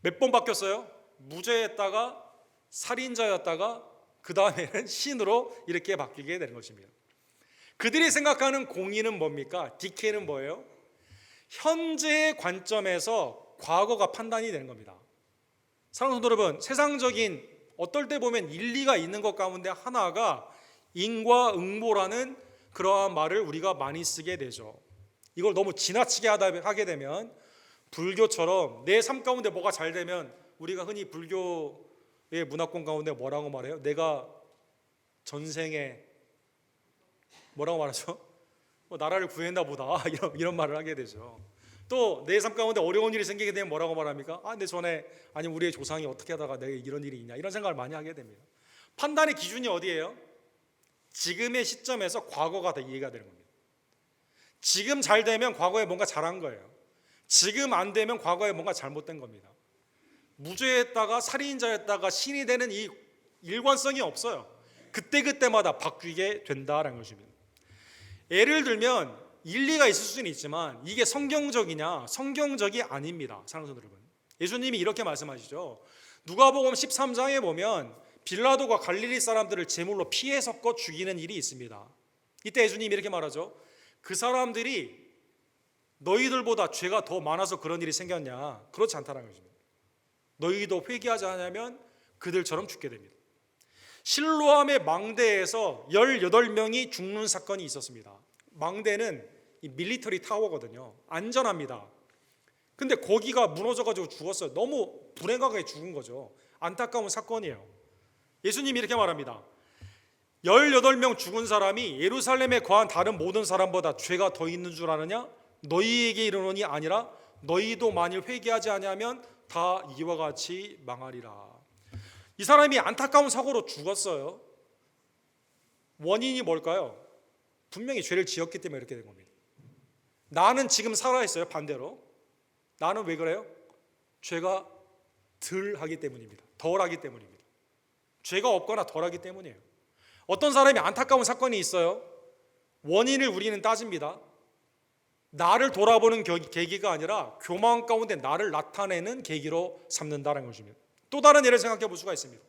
몇 번 바뀌었어요? 무죄였다가 살인자였다가 그 다음에는 신으로 이렇게 바뀌게 되는 것입니다. 그들이 생각하는 공의는 뭡니까? 디케이는 뭐예요? 현재의 관점에서 과거가 판단이 되는 겁니다. 사랑하는 성도 여러분, 세상적인 어떨 때 보면 일리가 있는 것 가운데 하나가 인과응보라는 그러한 말을 우리가 많이 쓰게 되죠. 이걸 너무 지나치게 하게 되면 불교처럼 내 삶 가운데 뭐가 잘 되면 우리가 흔히 불교의 문화권 가운데 뭐라고 말해요? 내가 전생에 뭐라고 말하죠? 나라를 구했나 보다 이런 말을 하게 되죠. 또 내 삶 가운데 어려운 일이 생기게 되면 뭐라고 말합니까? 내 전에 아니 우리의 조상이 어떻게 하다가 내가 이런 일이 있냐 이런 생각을 많이 하게 됩니다. 판단의 기준이 어디예요? 지금의 시점에서 과거가 더 이해가 되는 겁니다. 지금 잘 되면 과거에 뭔가 잘한 거예요. 지금 안 되면 과거에 뭔가 잘못된 겁니다. 무죄했다가 살인자였다가 신이 되는 이 일관성이 없어요. 그때그때마다 바뀌게 된다는 것입니다. 예를 들면 일리가 있을 수는 있지만 이게 성경적이냐? 성경적이 아닙니다. 사랑하는 여러분, 예수님이 이렇게 말씀하시죠. 누가복음 13장에 보면 빌라도가 갈릴리 사람들을 제물로 피에 섞어 죽이는 일이 있습니다. 이때 예수님이 이렇게 말하죠. 그 사람들이 너희들보다 죄가 더 많아서 그런 일이 생겼냐? 그렇지 않다는 것입니다. 너희도 회개하지 않으면 그들처럼 죽게 됩니다. 실로암의 망대에서 18명이 죽는 사건이 있었습니다. 망대는 이 밀리터리 타워거든요. 안전합니다. 근데 거기가 무너져가지고 죽었어요. 너무 불행하게 죽은 거죠. 안타까운 사건이에요. 예수님이 이렇게 말합니다. 18명 죽은 사람이 예루살렘에 거한 다른 모든 사람보다 죄가 더 있는 줄 아느냐? 너희에게 이르노니 아니라 너희도 만일 회개하지 아니하면 다 이와 같이 망하리라. 이 사람이 안타까운 사고로 죽었어요. 원인이 뭘까요? 분명히 죄를 지었기 때문에 이렇게 된 겁니다. 나는 지금 살아있어요. 반대로 나는 왜 그래요? 죄가 덜 하기 때문입니다. 덜 하기 때문입니다. 죄가 없거나 덜 하기 때문이에요. 어떤 사람이 안타까운 사건이 있어요. 원인을 우리는 따집니다. 나를 돌아보는 계기가 아니라 교만 가운데 나를 나타내는 계기로 삼는다는 것입니다. 또 다른 예를 생각해 볼 수가 있습니다.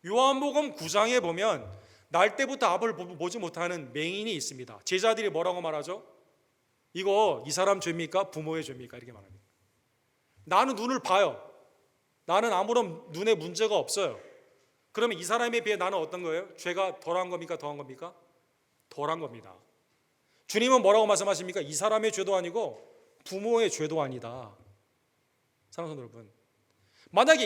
요한복음 9장에 보면 날 때부터 앞을 보지 못하는 맹인이 있습니다. 제자들이 뭐라고 말하죠? 이거 이 사람 죄입니까? 부모의 죄입니까? 이렇게 말합니다. 나는 눈을 봐요. 나는 아무런 눈에 문제가 없어요. 그러면 이 사람에 비해 나는 어떤 거예요? 죄가 덜한 겁니까? 더한 겁니까? 덜한 겁니다. 주님은 뭐라고 말씀하십니까? 이 사람의 죄도 아니고 부모의 죄도 아니다. 사랑하는 여러분, 만약에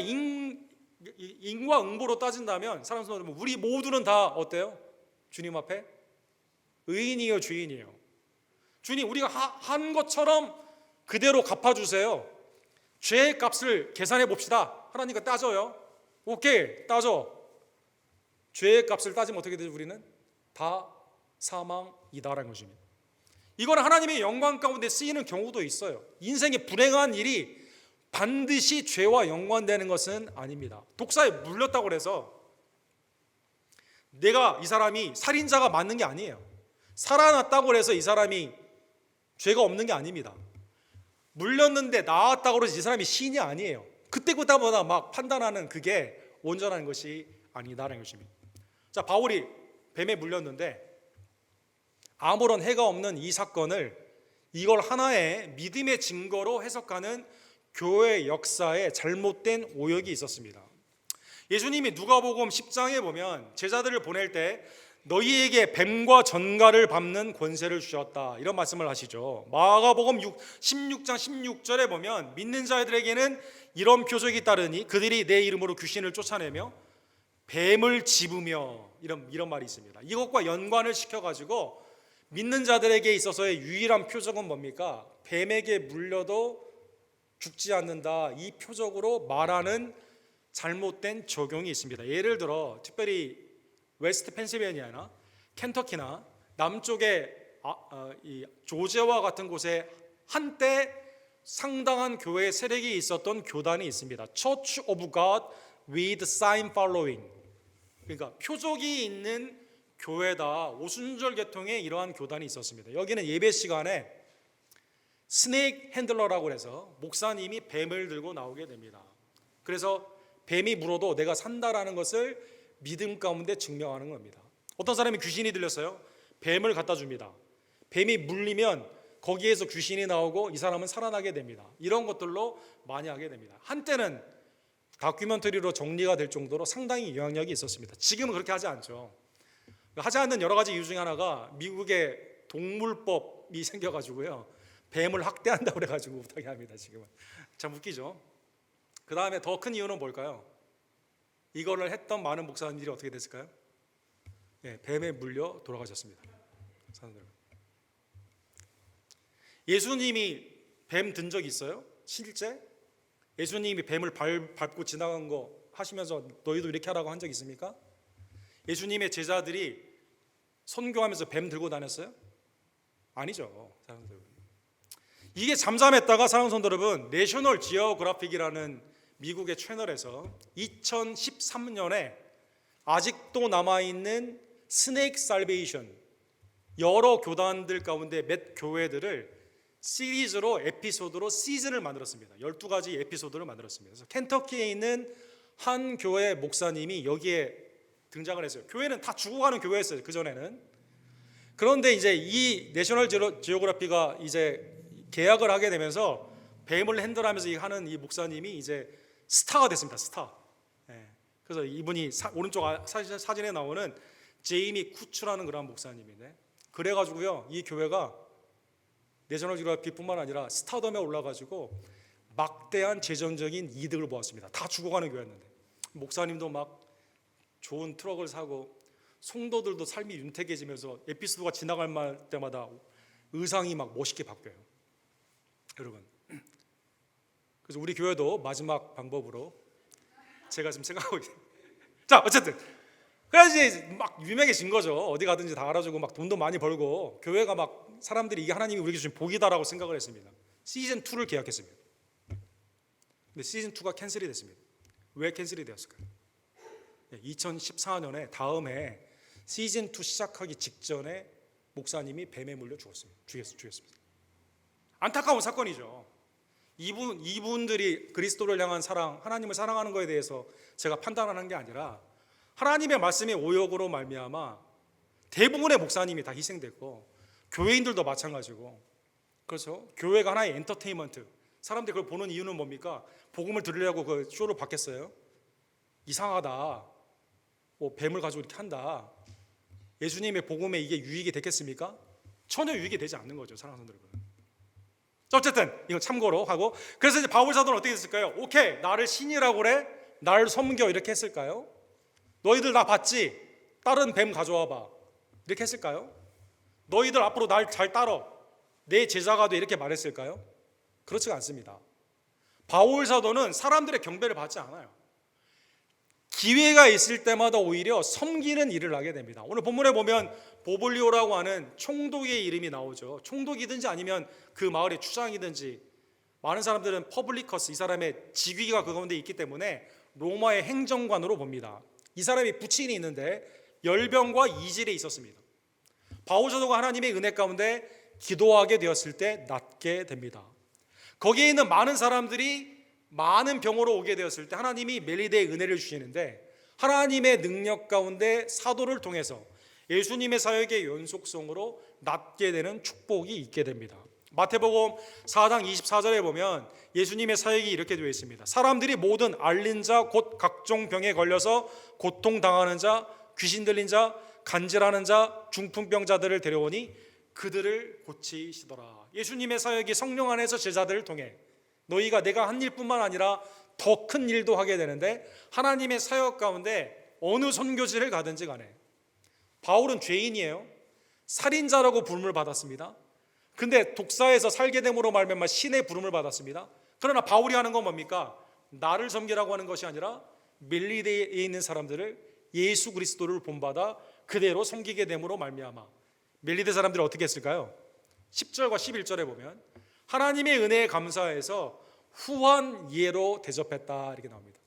인과 응보로 따진다면 사랑하는 여러분, 우리 모두는 다 어때요? 주님 앞에 의인이요 죄인이에요. 주님, 우리가 한 것처럼 그대로 갚아주세요. 죄의 값을 계산해 봅시다. 하나님과 따져요. 오케이, 따져. 죄의 값을 따지면 어떻게 되죠? 우리는 다 사망이다라는 것입니다. 이건 하나님의 영광 가운데 쓰이는 경우도 있어요. 인생에 불행한 일이 반드시 죄와 연관되는 것은 아닙니다. 독사에 물렸다고 해서 내가 이 사람이 살인자가 맞는 게 아니에요. 살아났다고 해서 이 사람이 죄가 없는 게 아닙니다. 물렸는데 나았다고 해서 이 사람이 신이 아니에요. 그때마다 막 판단하는 그게 온전한 것이 아니다라는 것입니다. 자, 바울이 뱀에 물렸는데 아무런 해가 없는 이 사건을 이걸 하나의 믿음의 증거로 해석하는 교회 역사에 잘못된 오역이 있었습니다. 예수님이 누가복음 10장에 보면 제자들을 보낼 때 너희에게 뱀과 전갈을 밟는 권세를 주셨다 이런 말씀을 하시죠. 마가복음 16장 16절에 보면 믿는 자들에게는 이런 표적이 따르니 그들이 내 이름으로 귀신을 쫓아내며 뱀을 집으며 이런 말이 있습니다. 이것과 연관을 시켜가지고 믿는 자들에게 있어서의 유일한 표적은 뭡니까? 뱀에게 물려도 죽지 않는다. 이 표적으로 말하는 잘못된 적용이 있습니다. 예를 들어 특별히 웨스트 펜실베니아나 켄터키나 남쪽의 이 조지아와 같은 곳에 한때 상당한 교회 세력이 있었던 교단이 있습니다. Church of God with Sign Following. 그러니까 표적이 있는 교회다. 오순절 계통에 이러한 교단이 있었습니다. 여기는 예배 시간에 스네이크 핸들러라고 해서 목사님이 뱀을 들고 나오게 됩니다. 그래서 뱀이 물어도 내가 산다라는 것을 믿음 가운데 증명하는 겁니다. 어떤 사람이 귀신이 들렸어요. 뱀을 갖다 줍니다. 뱀이 물리면 거기에서 귀신이 나오고 이 사람은 살아나게 됩니다. 이런 것들로 많이 하게 됩니다. 한때는 다큐멘터리로 정리가 될 정도로 상당히 영향력이 있었습니다. 지금은 그렇게 하지 않죠. 하지 않는 여러 가지 이유 중에 하나가 미국의 동물법이 생겨가지고요, 뱀을 학대한다고 그래가지고 못하게 합니다. 지금은 참 웃기죠. 그 다음에 더 큰 이유는 뭘까요? 이거를 했던 많은 목사님들이 어떻게 됐을까요? 뱀에 물려 돌아가셨습니다. 예수님이 뱀 든 적 있어요? 실제? 예수님이 뱀을 밟고 지나간 거 하시면서 너희도 이렇게 하라고 한 적 있습니까? 예수님의 제자들이 선교하면서 뱀 들고 다녔어요? 아니죠. 사랑하는 여러분. 이게 잠잠했다가 사랑하는 성도 여러분, 내셔널 지오그래픽이라는 미국의 채널에서 2013년에 아직도 남아있는 스네이크 살베이션 여러 교단들 가운데 몇 교회들을 시리즈로 에피소드로 시즌을 만들었습니다. 12가지 에피소드를 만들었습니다. 그래서 켄터키에 있는 한 교회 목사님이 여기에 등장을 했어요. 교회는 다 죽어가는 교회였어요. 그전에는. 그런데 이제 이 내셔널 지오그래피가 이제 계약을 하게 되면서 뱀을 핸들하면서 하는 이 목사님이 이제 스타가 됐습니다. 스타. 그래서 이분이 오른쪽 사진에 나오는 제이미 쿠츠라는 그런 목사님인데, 그래가지고요 이 교회가 내셔널 지오그래피뿐만 아니라 스타덤에 올라가지고 막대한 재정적인 이득을 보았습니다. 다 죽어가는 교회였는데 목사님도 막 좋은 트럭을 사고 성도들도 삶이 윤택해지면서 에피소드가 지나갈 때마다 의상이 막 멋있게 바뀌어요. 여러분, 그래서 우리 교회도 마지막 방법으로 제가 지금 생각하고 있어요. 자, 어쨌든 그래서 이제 막 유명해진 거죠. 어디 가든지 다 알아주고 막 돈도 많이 벌고 교회가 막 사람들이 이게 하나님이 우리에게 주신 복이다라고 생각을 했습니다. 시즌 2를 계약했습니다. 근데 시즌 2가 캔슬이 됐습니다. 왜 캔슬이 되었을까요? 2014년에 다음해 시즌 2 시작하기 직전에 목사님이 뱀에 물려 죽였습니다. 안타까운 사건이죠. 이분들이 그리스도를 향한 사랑, 하나님을 사랑하는 것에 대해서 제가 판단하는 게 아니라 하나님의 말씀의 오역으로 말미암아 대부분의 목사님이 다 희생됐고 교회인들도 마찬가지고, 그렇죠? 교회가 하나의 엔터테인먼트, 사람들이 그걸 보는 이유는 뭡니까? 복음을 들으려고 그 쇼를 받겠어요? 이상하다, 뭐 뱀을 가지고 이렇게 한다, 예수님의 복음에 이게 유익이 되겠습니까? 전혀 유익이 되지 않는 거죠, 사랑하는 성도 여러분. 어쨌든 이거 참고로 하고, 그래서 이제 바울 사도는 어떻게 됐을까요? 오케이, 나를 신이라고 그래, 나를 섬겨, 이렇게 했을까요? 너희들 나 봤지? 다른 뱀 가져와 봐, 이렇게 했을까요? 너희들 앞으로 날 잘 따라, 내 제자가 돼, 이렇게 말했을까요? 그렇지가 않습니다. 바울 사도는 사람들의 경배를 받지 않아요. 기회가 있을 때마다 오히려 섬기는 일을 하게 됩니다. 오늘 본문에 보면 보블리오라고 하는 총독의 이름이 나오죠. 총독이든지 아니면 그 마을의 주장이든지, 많은 사람들은 퍼블리커스, 이 사람의 직위가 그 가운데 있기 때문에 로마의 행정관으로 봅니다. 이 사람이 부친이 있는데 열병과 이질에 있었습니다. 바울 사도가 하나님의 은혜 가운데 기도하게 되었을 때 낫게 됩니다. 거기에 있는 많은 사람들이 많은 병으로 오게 되었을 때 하나님이 멜리데의 은혜를 주시는데, 하나님의 능력 가운데 사도를 통해서 예수님의 사역의 연속성으로 낫게 되는 축복이 있게 됩니다. 마태복음 4장 24절에 보면 예수님의 사역이 이렇게 되어 있습니다. 사람들이 모든 앓는 자, 곧 각종 병에 걸려서 고통당하는 자, 귀신 들린 자, 간질하는 자, 중풍병자들을 데려오니 그들을 고치시더라. 예수님의 사역이 성령 안에서 제자들을 통해 너희가 내가 한 일뿐만 아니라 더 큰 일도 하게 되는데, 하나님의 사역 가운데 어느 선교지를 가든지 간에, 바울은 죄인이에요. 살인자라고 부름을 받았습니다. 근데 독사에서 살게 됨으로 말미암아 신의 부름을 받았습니다. 그러나 바울이 하는 건 뭡니까? 나를 섬기라고 하는 것이 아니라 멜리데에 있는 사람들을, 예수 그리스도를 본받아 그대로 섬기게 됨으로 말미암아 멜리데 사람들이 어떻게 했을까요? 10절과 11절에 보면 하나님의 은혜에 감사해서 후한 예로 대접했다 이렇게 나옵니다.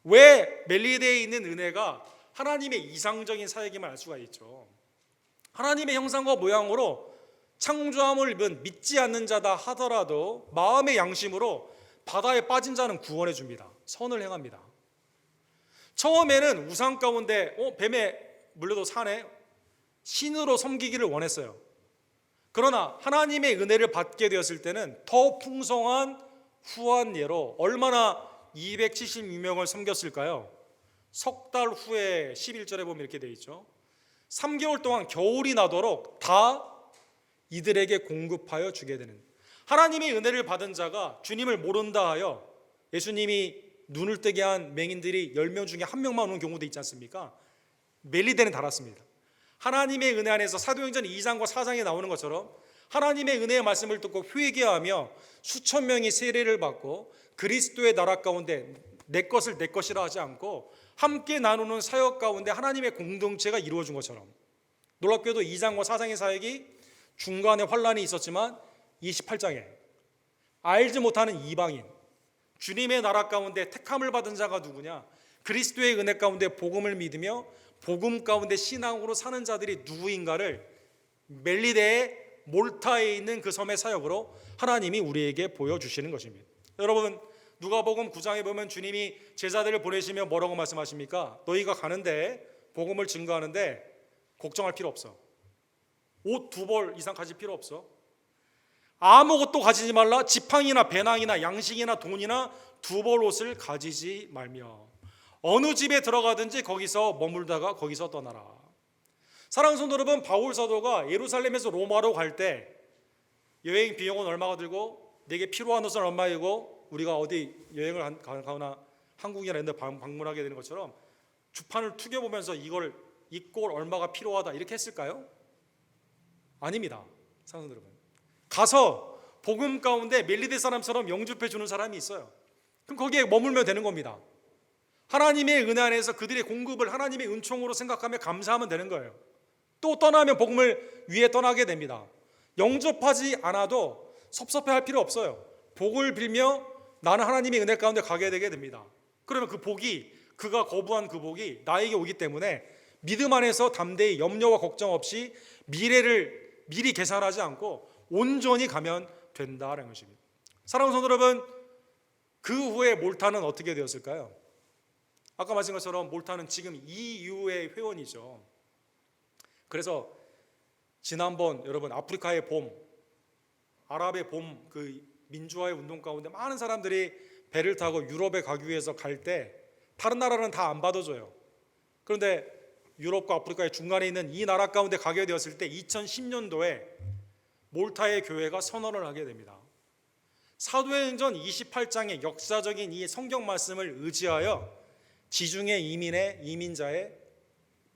왜 멜리데에 있는 은혜가 하나님의 이상적인 사역임을 알 수가 있죠. 하나님의 형상과 모양으로 창조함을 입은 믿지 않는 자다 하더라도 마음의 양심으로 바다에 빠진 자는 구원해 줍니다. 선을 행합니다. 처음에는 우상 가운데 뱀에 물려도 사네 신으로 섬기기를 원했어요. 그러나 하나님의 은혜를 받게 되었을 때는 더 풍성한 후한 예로 얼마나 276명을 섬겼을까요? 석 달 후에 11절에 보면 이렇게 되어 있죠. 3개월 동안 겨울이 나도록 다 이들에게 공급하여 주게 되는, 하나님의 은혜를 받은 자가 주님을 모른다 하여 예수님이 눈을 뜨게 한 맹인들이 10명 중에 1명만 오는 경우도 있지 않습니까? 멜리데는 달았습니다. 하나님의 은혜 안에서 사도행전 2장과 4장에 나오는 것처럼 하나님의 은혜의 말씀을 듣고 회개하며 수천 명이 세례를 받고 그리스도의 나라 가운데 내 것을 내 것이라 하지 않고 함께 나누는 사역 가운데 하나님의 공동체가 이루어진 것처럼, 놀랍게도 2장과 4장의 사역이 중간에 환란이 있었지만 28장에 알지 못하는 이방인, 주님의 나라 가운데 택함을 받은 자가 누구냐? 그리스도의 은혜 가운데 복음을 믿으며 복음 가운데 신앙으로 사는 자들이 누구인가를 멜리데의 몰타에 있는 그 섬의 사역으로 하나님이 우리에게 보여주시는 것입니다. 여러분, 누가복음 9장에 보면 주님이 제자들을 보내시며 뭐라고 말씀하십니까? 너희가 가는데 복음을 증거하는데 걱정할 필요 없어. 옷 2벌 이상 가질 필요 없어. 아무것도 가지지 말라. 지팡이나 배낭이나 양식이나 돈이나 2벌 옷을 가지지 말며 어느 집에 들어가든지 거기서 머물다가 거기서 떠나라. 사랑하는 성도 여러분, 바울 사도가 예루살렘에서 로마로 갈 때 여행 비용은 얼마가 들고 내게 필요한 옷은 얼마이고 우리가 어디 여행을 가거나 한국이나 이런 데 방문하게 되는 것처럼 주판을 투겨보면서 이걸 입고 얼마가 필요하다 이렇게 했을까요? 아닙니다. 사랑하는 여러분, 가서 복음 가운데 멜리데 사람처럼 영접해 주는 사람이 있어요. 그럼 거기에 머물면 되는 겁니다. 하나님의 은혜 안에서 그들의 공급을 하나님의 은총으로 생각하며 감사하면 되는 거예요. 또 떠나면 복음을 위해 떠나게 됩니다. 영접하지 않아도 섭섭해할 필요 없어요. 복을 빌며 나는 하나님의 은혜 가운데 가게 되게 됩니다. 그러면 그 복이, 그가 거부한 그 복이 나에게 오기 때문에 믿음 안에서 담대히 염려와 걱정 없이 미래를 미리 계산하지 않고 온전히 가면 된다는 것입니다. 사랑하는 성도 여러분, 그 후에 몰타는 어떻게 되었을까요? 아까 말씀한 것처럼 몰타는 지금 EU의 회원이죠. 그래서 지난번 여러분 아프리카의 봄, 아랍의 봄, 그 민주화의 운동 가운데 많은 사람들이 배를 타고 유럽에 가기 위해서 갈 때 다른 나라는 다 안 받아줘요. 그런데 유럽과 아프리카의 중간에 있는 이 나라 가운데 가게 되었을 때 2010년도에 몰타의 교회가 선언을 하게 됩니다. 사도행전 28장의 역사적인 이 성경 말씀을 의지하여 지중해 이민자의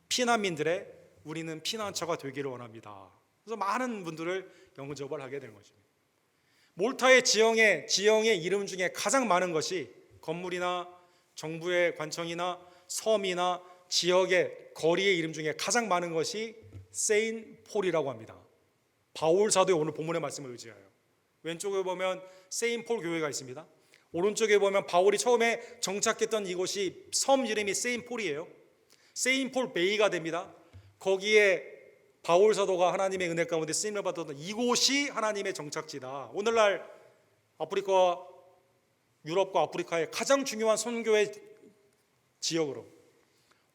피난민들의 우리는 피난처가 되기를 원합니다. 그래서 많은 분들을 영접을 하게 되는 것입니다. 몰타의 지형의 이름 중에 가장 많은 것이 건물이나 정부의 관청이나 섬이나 지역의 거리의 이름 중에 가장 많은 것이 세인폴이라고 합니다. 바울 사도의 오늘 본문의 말씀을 의지하여 왼쪽에 보면 세인폴 교회가 있습니다. 오른쪽에 보면 바울이 처음에 정착했던 이곳이 섬 이름이 세인폴이에요. 세인폴 베이가 됩니다. 거기에 바울 사도가 하나님의 은혜 가운데 쓰임을 받았던 이곳이 하나님의 정착지다. 오늘날 아프리카와 유럽과 아프리카의 가장 중요한 선교의 지역으로,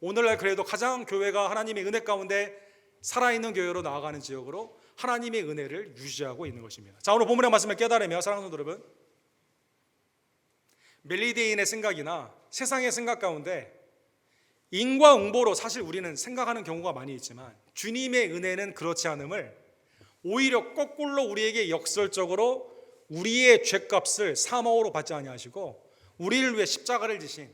오늘날 그래도 가장 교회가 하나님의 은혜 가운데 살아있는 교회로 나아가는 지역으로 하나님의 은혜를 유지하고 있는 것입니다. 자, 오늘 본문의 말씀을 깨달으며 사랑하는 성도 여러분, 멜리데인의 생각이나 세상의 생각 가운데 인과응보로 사실 우리는 생각하는 경우가 많이 있지만 주님의 은혜는 그렇지 않음을 오히려 거꾸로 우리에게 역설적으로 우리의 죄값을 사망으로 받지 아니하시고 우리를 위해 십자가를 지신,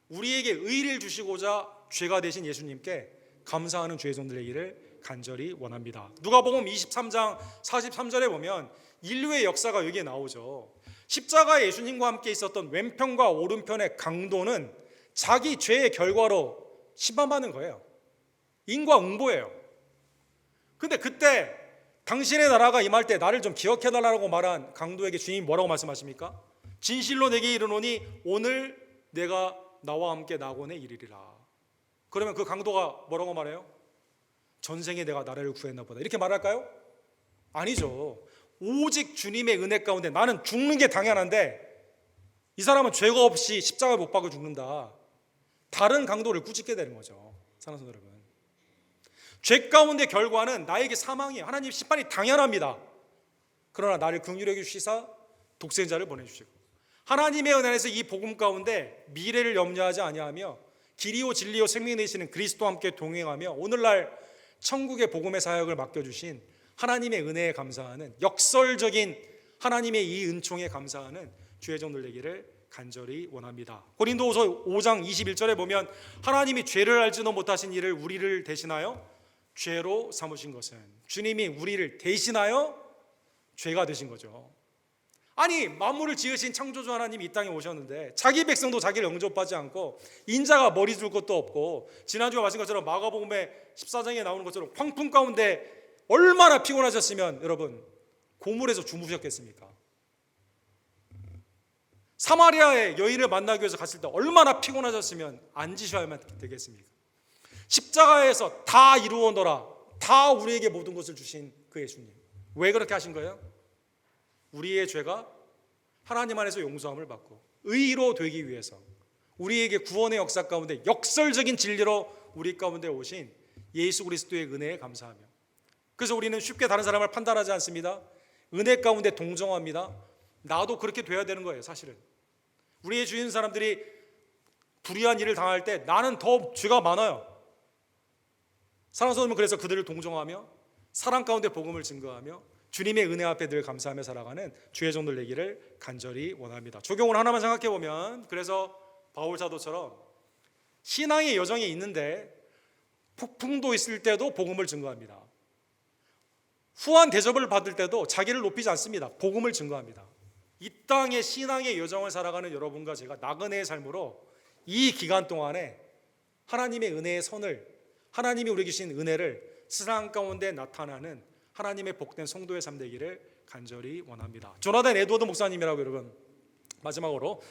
우리에게 의를 주시고자 죄가 되신 예수님께 감사하는 주의 종들 되기를 간절히 원합니다. 누가복음 23장 43절에 보면 인류의 역사가 여기에 나오죠. 십자가에 예수님과 함께 있었던 왼편과 오른편의 강도는 자기 죄의 결과로 심판받는 거예요. 인과응보예요. 근데 그때 당신의 나라가 임할 때 나를 좀 기억해달라고 말한 강도에게 주님이 뭐라고 말씀하십니까? 진실로 내게 이르노니 오늘 내가 나와 함께 낙원에 이르리라. 그러면 그 강도가 뭐라고 말해요? 전생에 내가 나라를 구했나 보다 이렇게 말할까요? 아니죠. 오직 주님의 은혜 가운데 나는 죽는 게 당연한데 이 사람은 죄가 없이 십자가를 못 박아 죽는다. 다른 강도를 꾸짖게 되는 거죠. 사랑하는 여러분, 죄 가운데 결과는 나에게 사망이에요. 하나님 심판이 당연합니다. 그러나 나를 긍휼히 여기시사 독생자를 보내주시고 하나님의 은혜 안에서 이 복음 가운데 미래를 염려하지 아니하며 길이요 진리요 생명 되시는 그리스도와 함께 동행하며 오늘날 천국의 복음의 사역을 맡겨주신 하나님의 은혜에 감사하는 역설적인 하나님의 이 은총에 감사하는 주의 종들 되기를 간절히 원합니다. 고린도후서 5장 21절에 보면 하나님이 죄를 알지도 못하신 이를 우리를 대신하여 죄로 삼으신 것은 주님이 우리를 대신하여 죄가 되신 거죠. 아니 만물을 지으신 창조주 하나님이 이 땅에 오셨는데 자기 백성도 자기를 영접하지 않고 인자가 머리 줄 것도 없고 지난주에 말씀 것처럼 마가복음의 14장에 나오는 것처럼 광풍 가운데 얼마나 피곤하셨으면 여러분 고물에서 주무셨겠습니까? 사마리아의 여인을 만나기 위해서 갔을 때 얼마나 피곤하셨으면 앉으셔야만 되겠습니까? 십자가에서 다 이루어너라 다 우리에게 모든 것을 주신 그 예수님 왜 그렇게 하신 거예요? 우리의 죄가 하나님 안에서 용서함을 받고 의로 되기 위해서 우리에게 구원의 역사 가운데 역설적인 진리로 우리 가운데 오신 예수 그리스도의 은혜에 감사하며 그래서 우리는 쉽게 다른 사람을 판단하지 않습니다. 은혜 가운데 동정합니다. 나도 그렇게 돼야 되는 거예요. 사실은 우리의 주위의 사람들이 불의한 일을 당할 때 나는 더 죄가 많아요. 사랑하는 여러분, 그래서 그들을 동정하며 사랑 가운데 복음을 증거하며 주님의 은혜 앞에 늘 감사하며 살아가는 주의 종들 되기를 간절히 원합니다. 적용을 하나만 생각해 보면 그래서 바울 사도처럼 신앙의 여정이 있는데 폭풍도 있을 때도 복음을 증거합니다. 후한 대접을 받을 때도 자기를 높이지 않습니다. 복음을 증거합니다. 이 땅의 신앙의 여정을 살아가는 여러분과 제가 나그네의 삶으로 이 기간 동안에 하나님의 은혜의 선을 하나님이 우리에게 주신 은혜를 세상 가운데 나타나는 하나님의 복된 성도의 삶 되기를 간절히 원합니다. 조나단 에드워드 목사님이라고 여러분 마지막으로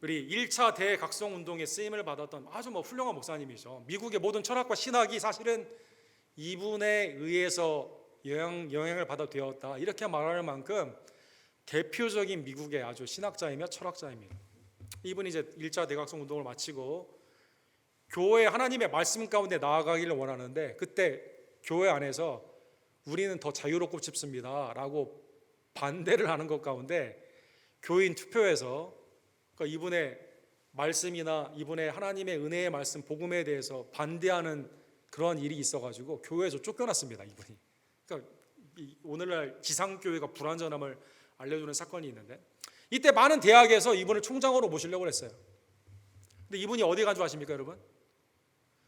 우리 1차 대각성운동에 쓰임을 받았던 아주 훌륭한 목사님이죠. 미국의 모든 철학과 신학이 사실은 이분에 의해서 영향을 받아 되었다 이렇게 말할 만큼 대표적인 미국의 아주 신학자이며 철학자입니다. 이분이 이제 1차 대각성운동을 마치고 교회 하나님의 말씀 가운데 나아가기를 원하는데 그때 교회 안에서 우리는 더 자유롭고 싶습니다 라고 반대를 하는 것 가운데 교인 투표에서 이분의 말씀이나 이분의 하나님의 은혜의 말씀 복음에 대해서 반대하는 그러한 일이 있어가지고 교회에서 쫓겨났습니다. 이분이. 그러니까 오늘날 지상교회가 불완전함을 알려주는 사건이 있는데 이때 많은 대학에서 이분을 총장으로 모시려고 했어요. 근데 이분이 어디 간 줄 아십니까 여러분?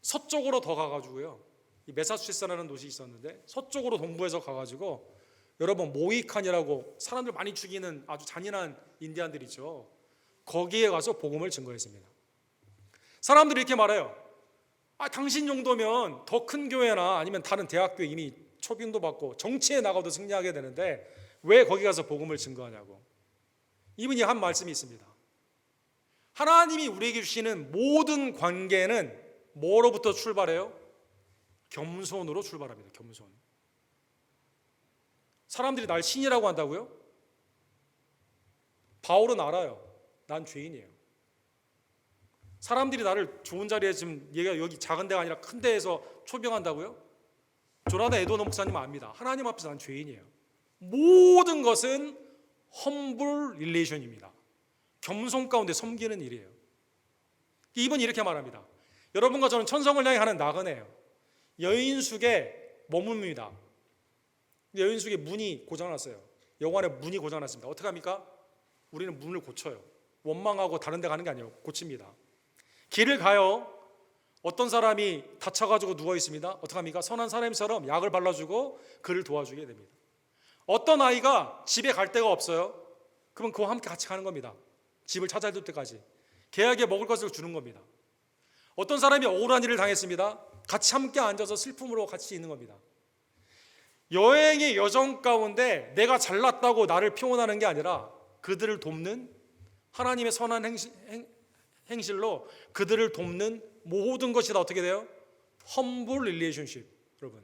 서쪽으로 더 가가지고요. 이 매사추세츠라는 도시 있었는데 서쪽으로 동부에서 가가지고 여러분 모히칸이라고 사람들 많이 죽이는 아주 잔인한 인디안들 있죠. 거기에 가서 복음을 증거했습니다. 사람들이 이렇게 말해요. 당신 정도면 더 큰 교회나 아니면 다른 대학교에 이미 초빙도 받고 정치에 나가도 승리하게 되는데 왜 거기 가서 복음을 증거하냐고. 이분이 한 말씀이 있습니다. 하나님이 우리에게 주시는 모든 관계는 뭐로부터 출발해요? 겸손으로 출발합니다. 겸손. 사람들이 날 신이라고 한다고요? 바울은 알아요. 난 죄인이에요. 사람들이 나를 좋은 자리에 지금 얘가 여기 작은 데가 아니라 큰 데에서 초빙한다고요? 조나단 에드워드 목사님은 압니다. 하나님 앞에서 난 죄인이에요. 모든 것은 험블 릴레이션입니다. 겸손 가운데 섬기는 일이에요. 이분이 이렇게 말합니다. 여러분과 저는 천성을 향해 하는 나그네예요. 여인숙에 머뭅니다. 여인숙에 문이 고장났어요. 여관에 문이 고장났습니다. 어떻게 합니까? 우리는 문을 고쳐요. 원망하고 다른 데 가는 게 아니에요. 고칩니다. 길을 가요. 어떤 사람이 다쳐가지고 누워 있습니다. 어떻게 합니까? 선한 사람처럼 약을 발라주고 그를 도와주게 됩니다. 어떤 아이가 집에 갈 데가 없어요. 그러면 그와 함께 같이 가는 겁니다. 집을 찾아줄 때까지. 걔에게 먹을 것을 주는 겁니다. 어떤 사람이 억울한 일을 당했습니다. 같이 함께 앉아서 슬픔으로 같이 있는 겁니다. 여행의 여정 가운데 내가 잘났다고 나를 피곤하는 게 아니라 그들을 돕는 하나님의 선한 행실로 그들을 돕는 모든 것이 다 어떻게 돼요? humble relationship. 여러분,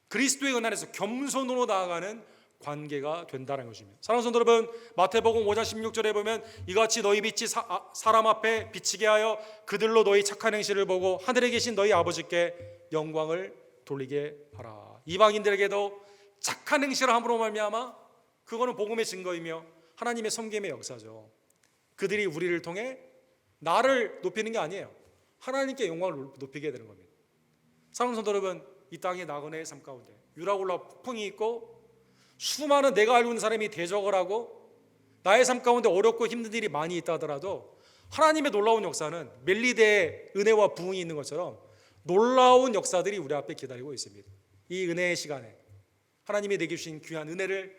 그리스도의 은혜에서 겸손으로 나아가는 관계가 된다는 것입니다. 사랑하는 성도 여러분, 마태복음 5장 16절에 보면 이같이 너희 빛이 사람 앞에 비치게 하여 그들로 너희 착한 행실을 보고 하늘에 계신 너희 아버지께 영광을 돌리게 하라. 이방인들에게도 착한 행실을 함으로 말미암아 그거는 복음의 증거이며 하나님의 섬김의 역사죠. 그들이 우리를 통해 나를 높이는 게 아니에요. 하나님께 영광을 높이게 되는 겁니다. 사랑하는 성도 여러분, 이 땅의 나그네의 삶 가운데 유라굴라 폭풍이 있고 수많은 내가 알고 있는 사람이 대적을 하고 나의 삶 가운데 어렵고 힘든 일이 많이 있다 하더라도 하나님의 놀라운 역사는 멜리데의 은혜와 부흥이 있는 것처럼 놀라운 역사들이 우리 앞에 기다리고 있습니다. 이 은혜의 시간에 하나님이 내게 주신 귀한 은혜를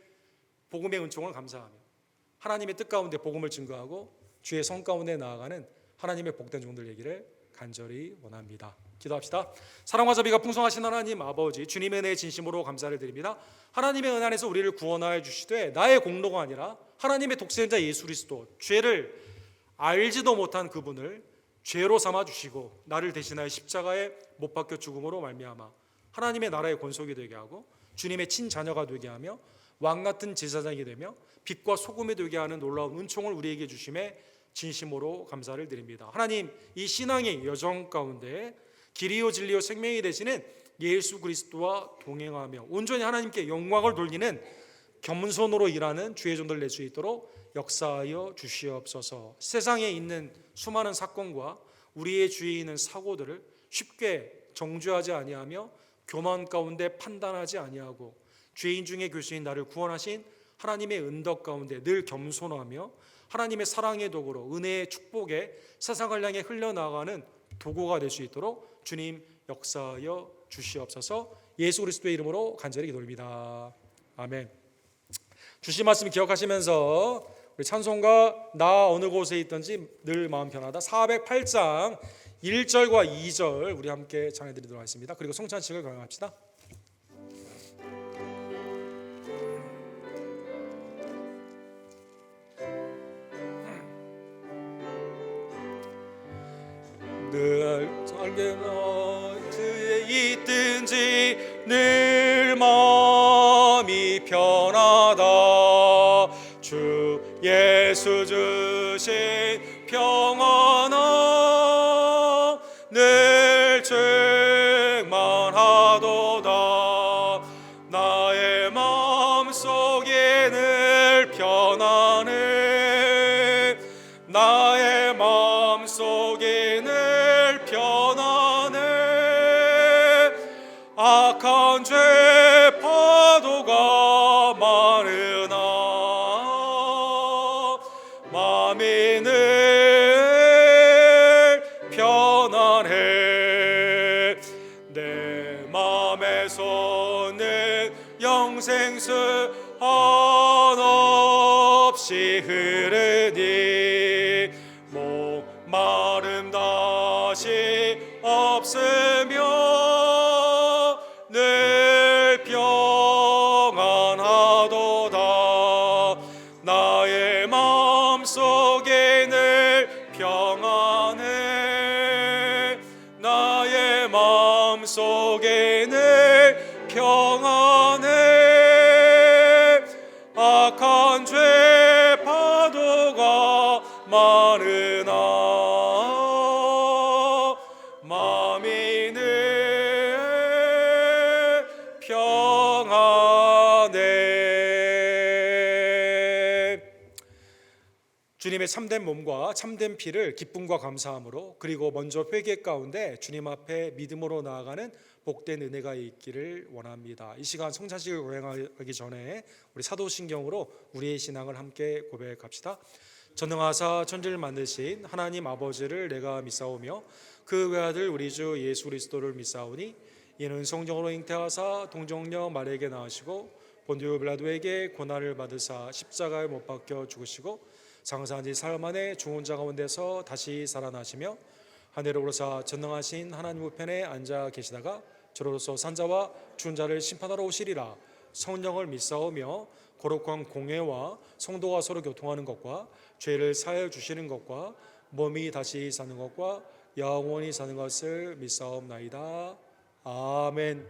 복음의 은총을 감사하며 하나님의 뜻 가운데 복음을 증거하고 주의 성 가운데 나아가는 하나님의 복된 종들 되기를 간절히 원합니다. 기도합시다. 사랑과 자비가 풍성하신 하나님 아버지, 주님의 은혜에 진심으로 감사를 드립니다. 하나님의 은혜 안에서 우리를 구원하여 주시되 나의 공로가 아니라 하나님의 독생자 예수 그리스도, 죄를 알지도 못한 그분을 죄로 삼아 주시고 나를 대신하여 십자가에 못 박혀 죽음으로 말미암아 하나님의 나라의 권속이 되게 하고 주님의 친자녀가 되게 하며 왕같은 제사장이 되며 빛과 소금이 되게 하는 놀라운 은총을 우리에게 주심에 진심으로 감사를 드립니다. 하나님, 이 신앙의 여정 가운데 길이요 진리요 생명이 되시는 예수 그리스도와 동행하며 온전히 하나님께 영광을 돌리는 겸손으로 일하는 주의 종들 낼 수 있도록 역사하여 주시옵소서. 세상에 있는 수많은 사건과 우리의 주위에 있는 사고들을 쉽게 정죄하지 아니하며 교만 가운데 판단하지 아니하고 죄인 중에 교수인 나를 구원하신 하나님의 은덕 가운데 늘 겸손하며 하나님의 사랑의 도구로 은혜의 축복에 세상을 향해 흘려나가는 도구가 될 수 있도록 주님 역사하여 주시옵소서. 예수 그리스도의 이름으로 간절히 기도드립니다. 아멘. 주신 말씀 기억하시면서 우리 찬송가 나 어느 곳에 있든지 늘 마음 편하다 408장 1절과 2절 우리 함께唱해드리도록 하겠습니다. 그리고 성찬식을 강행합시다. 늘 살게 어디에 있든지 늘 마음이 편하다. 주 예수 주신 평안함 늘 충만하도다. 나의 마음속에 늘 편안해. 나의 마음속에 늘 편안해. 악한 죄 파도가 많으나 마음이 늘 편안해. 내 마음에서는 영생수 한없이 흐르니 목마름 다시 없으며 늘 평안하도다. 나의 마음속에 늘 평안해. 나의 마음속에 늘 평안해. 악한 죄 파도가 많으나 마음이 늘 평안해. 주님의 참된 몸과 참된 피를 기쁨과 감사함으로 그리고 먼저 회개 가운데 주님 앞에 믿음으로 나아가는 복된 은혜가 있기를 원합니다. 이 시간 성찬식을 고행하기 전에 우리 사도신경으로 우리의 신앙을 함께 고백합시다. 전능하사 천지를 만드신 하나님 아버지를 내가 믿사오며 그 외아들 우리 주 예수 그리스도를 믿사오니 이는 성령으로 잉태하사 동정녀 마리아에게 나으시고 본디오 빌라도에게 고난을 받으사 십자가에 못 박혀 죽으시고 장사한 지 사흘 만에 죽은 자 가운데서 다시 살아나시며 하늘에 오르사 전능하신 하나님 우편에 앉아 계시다가 저로서 산자와 죽은 자를 심판하러 오시리라. 성령을 믿사오며 거룩한 공회와 성도가 서로 교통하는 것과 죄를 사하여 주시는 것과 몸이 다시 사는 것과 영원히 사는 것을 믿사옵나이다. 아멘.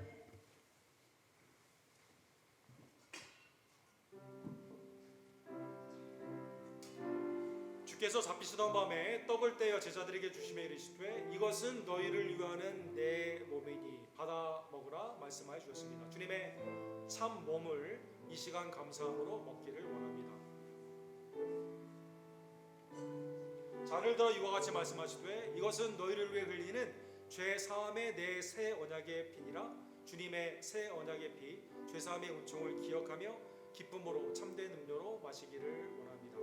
주께서 잡히시던 밤에 떡을 떼어 제자들에게 주시며 이르시되 이것은 너희를 위하는 내 몸이니 받아 먹으라 말씀하여 주셨습니다. 주님의 참 몸을 이 시간 감사함으로 먹기를 원합니다. 잔을 들어 이와 같이 말씀하시되 이것은 너희를 위해 흘리는 죄 사함의 내 새 언약의 피니라. 주님의 새 언약의 피, 죄 사함의 은총을 기억하며 기쁨으로 참된 음료로 마시기를 원합니다.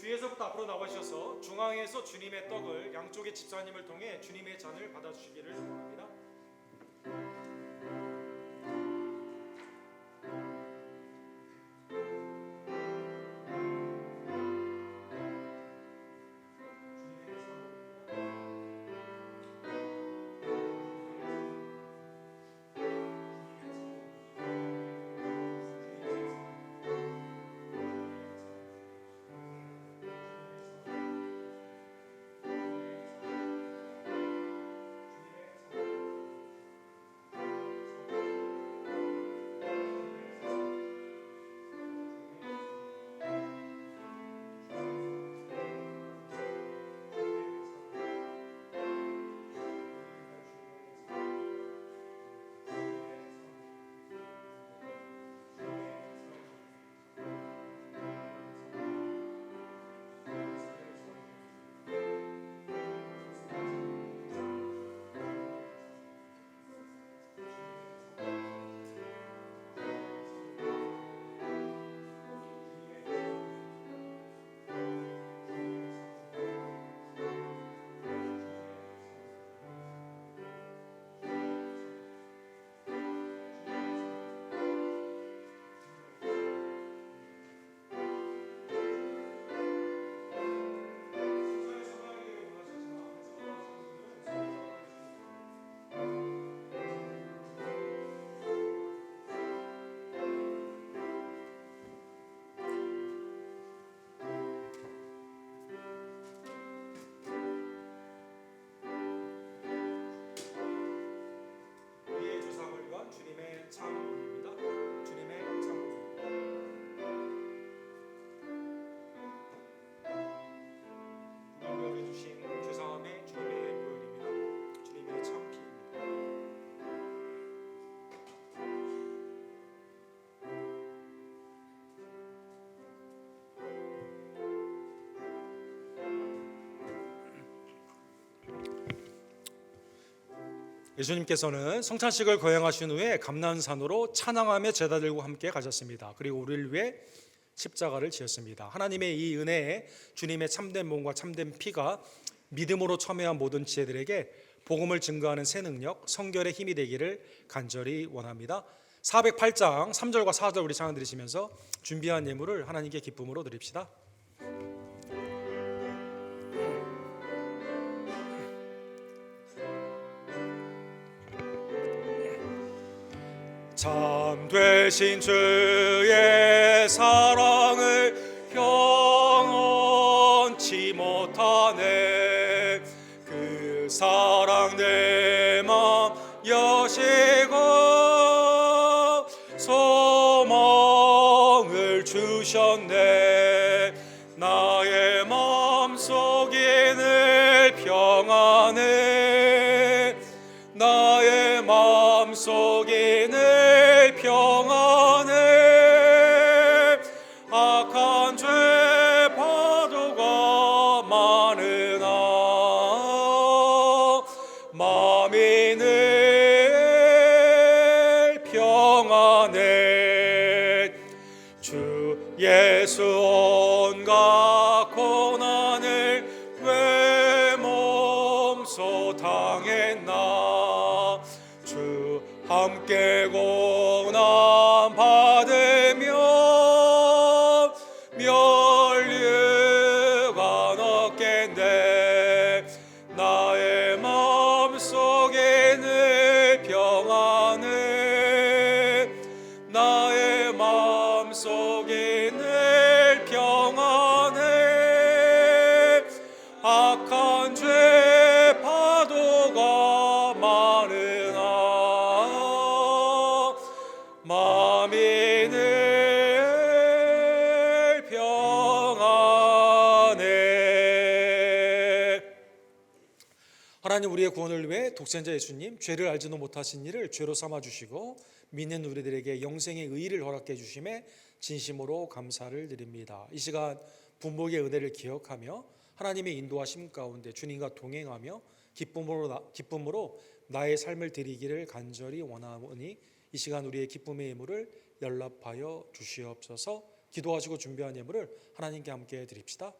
뒤에서부터 앞으로 나와주셔서 중앙에서 주님의 떡을 양쪽의 집사님을 통해 주님의 잔을 받아주시기를 원합니다. 주님의 참음입니다. 주님의 참음. 우리 주신 죄사함의 주님의 보혈입니다. 주님의 참피입니다. 예수님께서는 성찬식을 거행하신 후에 감난산으로 찬양하며 제자들과 함께 가셨습니다. 그리고 우리를 위해 십자가를 지었습니다. 하나님의 이 은혜에 주님의 참된 몸과 참된 피가 믿음으로 참여한 모든 지혜들에게 복음을 증거하는 새 능력, 성결의 힘이 되기를 간절히 원합니다. 408장 3절과 4절 우리 찬양 드리시면서 준비한 예물을 하나님께 기쁨으로 드립시다. 참 되신 주의 사랑을 영원치 못하네. 그 사랑 내 맘 여시고 소망을 주셨네. 나의 마음속이 늘 평안해. 나의 마음속이 늘 평안해. 악한 죄 파도가 많으나 마음이 늘 평안해. 주 예수 온갖 고난을 왜 몸소 당했나. 주 함께 고난 받은 하나님, 우리의 구원을 위해 독생자 예수님 죄를 알지도 못하신 이를 죄로 삼아 주시고 믿는 우리들에게 영생의 의의를 허락해 주심에 진심으로 감사를 드립니다. 이 시간 분복의 은혜를 기억하며 하나님의 인도하심 가운데 주님과 동행하며 기쁨으로 나의 삶을 드리기를 간절히 원하오니 이 시간 우리의 기쁨의 예물을 연락하여 주시옵소서. 기도하시고 준비한 예물을 하나님께 함께 드립시다.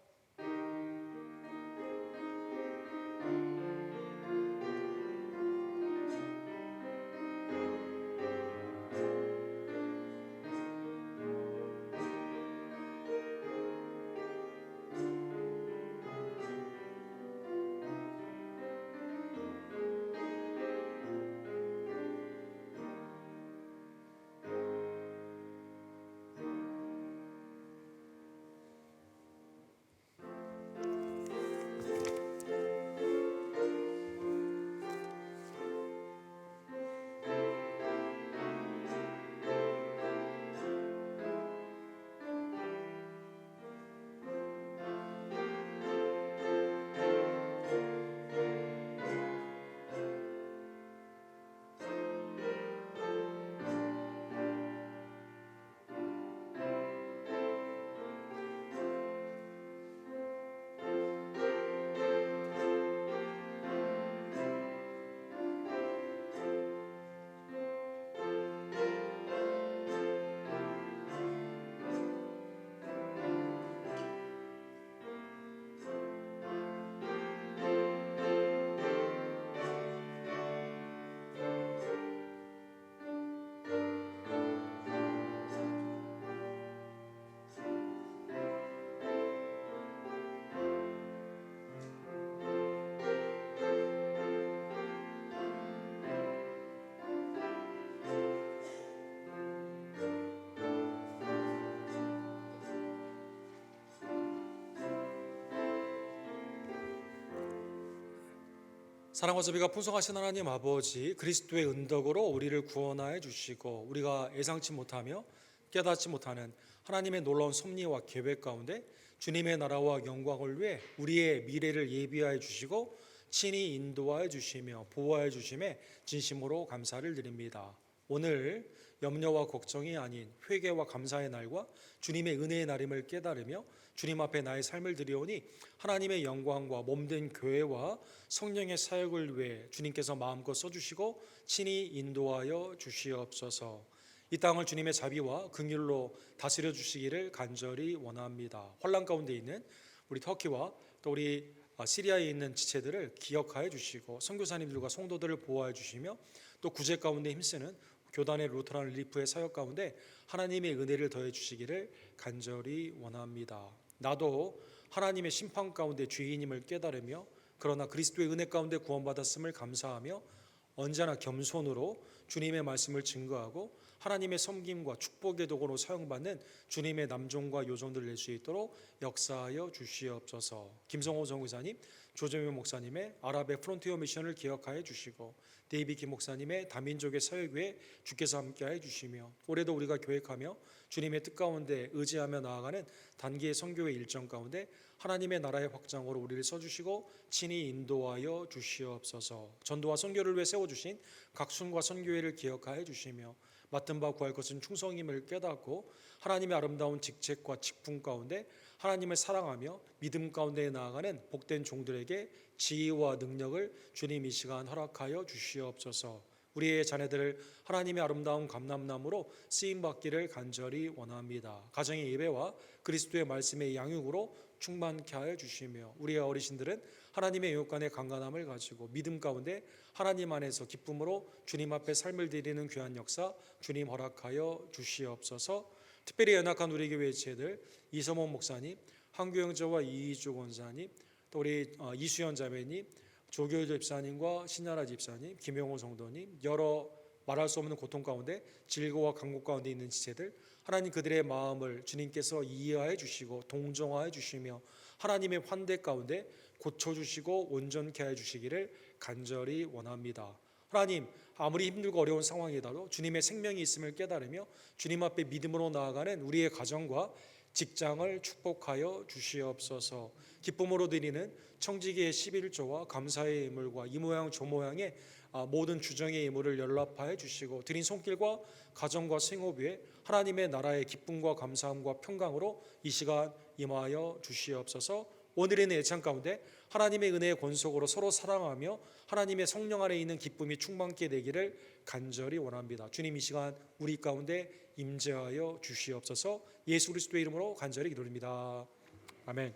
사랑과 자비가 풍성하신 하나님 아버지, 그리스도의 은덕으로 우리를 구원하여 주시고 우리가 예상치 못하며 깨닫지 못하는 하나님의 놀라운 섭리와 계획 가운데 주님의 나라와 영광을 위해 우리의 미래를 예비하여 주시고 친히 인도하여 주시며 보호하여 주심에 진심으로 감사를 드립니다. 오늘 염려와 걱정이 아닌 회개와 감사의 날과 주님의 은혜의 날임을 깨달으며 주님 앞에 나의 삶을 드리오니 하나님의 영광과 몸된 교회와 성령의 사역을 위해 주님께서 마음껏 써주시고 친히 인도하여 주시옵소서. 이 땅을 주님의 자비와 긍휼로 다스려 주시기를 간절히 원합니다. 환난 가운데 있는 우리 터키와 또 우리 시리아에 있는 지체들을 기억하여 주시고 선교사님들과 성도들을 보호하여 주시며 또 구제 가운데 힘쓰는 교단의 루터란 릴리프의 사역 가운데 하나님의 은혜를 더해 주시기를 간절히 원합니다. 나도 하나님의 심판 가운데 죄인임을 깨달으며 그러나 그리스도의 은혜 가운데 구원받았음을 감사하며 언제나 겸손으로 주님의 말씀을 증거하고 하나님의 섬김과 축복의 도구로 사용받는 주님의 남종과 요종들을 낼 수 있도록 역사하여 주시옵소서. 김성호 전교사님, 조정현 목사님의 아랍의 프론티어 미션을 기억하여 주시고 데이비 김 목사님의 다민족의 사역 위에 주께서 함께하여 주시며 올해도 우리가 계획하며 주님의 뜻 가운데 의지하며 나아가는 단기의 선교의 일정 가운데 하나님의 나라의 확장으로 우리를 써주시고 친히 인도하여 주시옵소서. 전도와 선교를 위해 세워주신 각순과 선교회를 기억하여 주시며 맡은 바 구할 것은 충성임을 깨닫고 하나님의 아름다운 직책과 직분 가운데 하나님을 사랑하며 믿음 가운데 나아가는 복된 종들에게 지혜와 능력을 주님 이 시간 허락하여 주시옵소서. 우리의 자녀들을 하나님의 아름다운 감람나무로 쓰임받기를 간절히 원합니다. 가정의 예배와 그리스도의 말씀의 양육으로 충만케 하여 주시며 우리의 어르신들은 하나님의 영육간의 강건함을 가지고 믿음 가운데 하나님 안에서 기쁨으로 주님 앞에 삶을 드리는 귀한 역사 주님 허락하여 주시옵소서. 특별히 연약한 우리 교회 지체들 이서몬 목사님, 한규 형제와 이희주 권사님, 또 우리 이수연 자매님, 조교일 집사님과 신나라 집사님, 김영호 성도님, 여러 말할 수 없는 고통 가운데 질고와 간곡 가운데 있는 지체들 하나님 그들의 마음을 주님께서 이해하여 주시고 동정하여 주시며 하나님의 환대 가운데 고쳐주시고 온전케 하여 주시기를 간절히 원합니다. 하나님, 아무리 힘들고 어려운 상황이라도 주님의 생명이 있음을 깨달으며 주님 앞에 믿음으로 나아가는 우리의 가정과 직장을 축복하여 주시옵소서. 기쁨으로 드리는 청지기의 11조와 감사의 예물과 이 모양 저 모양의 모든 주정의 예물을 연락하여 주시고 드린 손길과 가정과 생업 위에 하나님의 나라의 기쁨과 감사함과 평강으로 이 시간 임하여 주시옵소서. 오늘의 예찬 가운데 하나님의 은혜의 권속으로 서로 사랑하며 하나님의 성령 안에 있는 기쁨이 충만케 되기를 간절히 원합니다. 주님, 이 시간 우리 가운데 임재하여 주시옵소서. 예수 그리스도의 이름으로 간절히 기도드립니다. 아멘.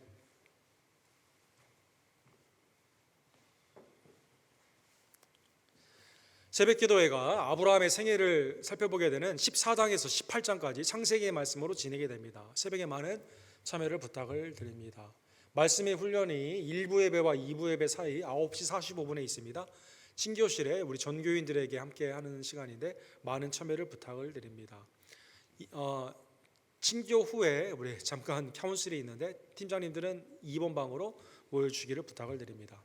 새벽기도회가 아브라함의 생애를 살펴보게 되는 14장에서 18장까지 창세기의 말씀으로 진행이 됩니다. 새벽에 많은 참여를 부탁을 드립니다. 말씀의 훈련이 1부 예배와 2부 예배 사이 9시 45분에 있습니다. 신교실에 우리 전교인들에게 함께 하는 시간인데 많은 참여를 부탁을 드립니다. 친교 후에 우리 잠깐 카운슬이 있는데 팀장님들은 2번 방으로 모여주시기를 부탁을 드립니다.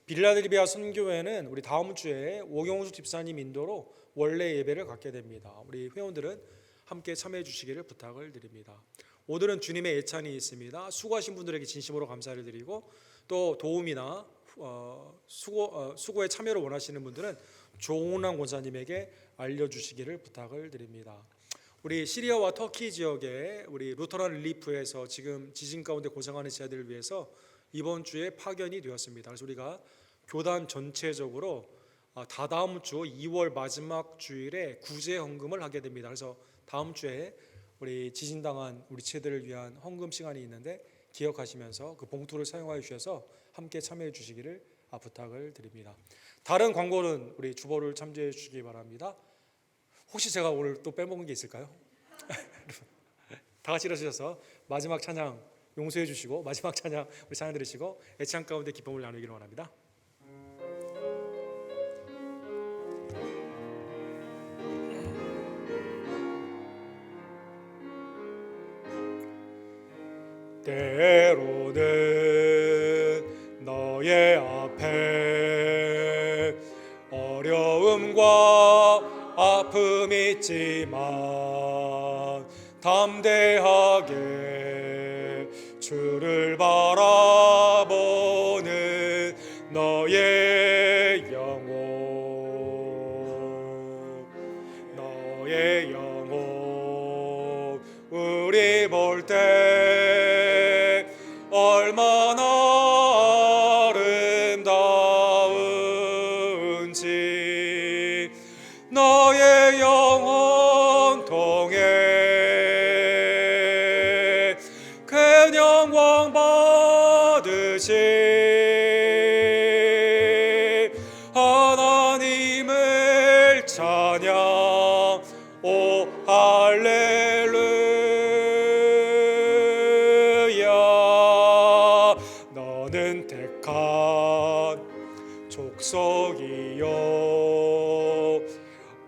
빌라델비아 선교회는 우리 다음 주에 오경수 집사님 인도로 원래 예배를 갖게 됩니다. 우리 회원들은 함께 참여해 주시기를 부탁을 드립니다. 오늘은 주님의 예찬이 있습니다. 수고하신 분들에게 진심으로 감사를 드리고 또 도움이나 수고에 참여를 원하시는 분들은 조은환 권사님에게 알려주시기를 부탁을 드립니다. 우리 시리아와 터키 지역에 우리 루터란 릴리프에서 지금 지진 가운데 고생하는 자들을 위해서 이번 주에 파견이 되었습니다. 그래서 우리가 교단 전체적으로 다다음 주 2월 마지막 주일에 구제 헌금을 하게 됩니다. 그래서 다음 주에 우리 지진당한 우리 체들을 위한 헌금 시간이 있는데 기억하시면서 그 봉투를 사용하여 주셔서 함께 참여해 주시기를 부탁을 드립니다. 다른 광고는 우리 주보를 참조해 주시기 바랍니다. 혹시 제가 오늘 또 빼먹은 게 있을까요? 다 같이 일어서셔서 마지막 찬양 용서해 주시고 마지막 찬양 우리 찬양 들으시고 애찬 가운데 기쁨을 나누기를 원합니다. 때로는 너의 앞에 어려움과 아픔 있지만 담대하게 주를 바라보는 너의 영혼 우리 볼 때 얼마나 아름다운지 너의 영혼 통해 큰 영광 받으신 하나님을 찬양 오 할렐루야. 너는 택한 족속이요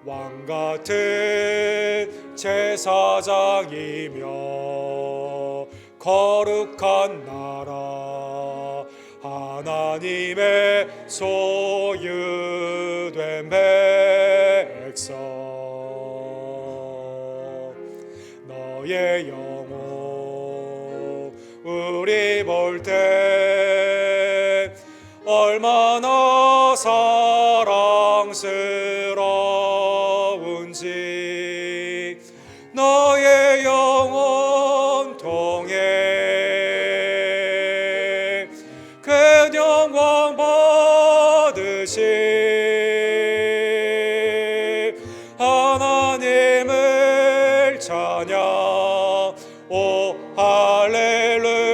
왕같은 제사장이며 거룩한 나라 하나님의 소유된 백성 너의 영혼 우리 볼 때 얼마나 사랑스러운지 너의 영혼 통해 큰 영광 받으신 하나님을 찬양 오 할렐루야.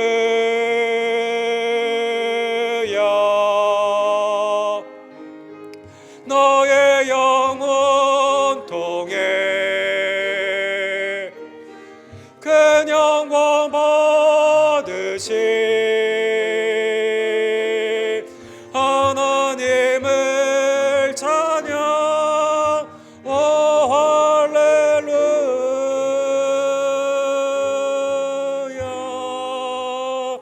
너의 영혼 통해 큰 영광 받으신 하나님을 찬양 오 할렐루야.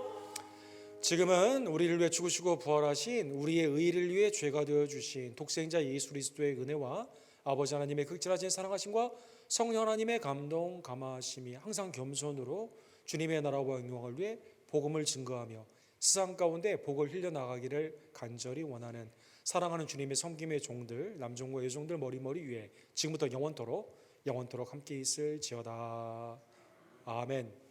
지금은 우리를 위해 죽으시고 부활하신 우리의 의를 위해 죄가 되어 주신 독생자 예수 그리스도의 은혜와 아버지 하나님의 극진하신 사랑하심과 성령 하나님의 감동 감화하심이 항상 겸손으로 주님의 나라와 영광을 위해 복음을 증거하며 세상 가운데 복을 흘려나가기를 간절히 원하는 사랑하는 주님의 섬김의 종들, 남종과 여종들 머리머리 위에 지금부터 영원토록 함께 있을지어다. 아멘.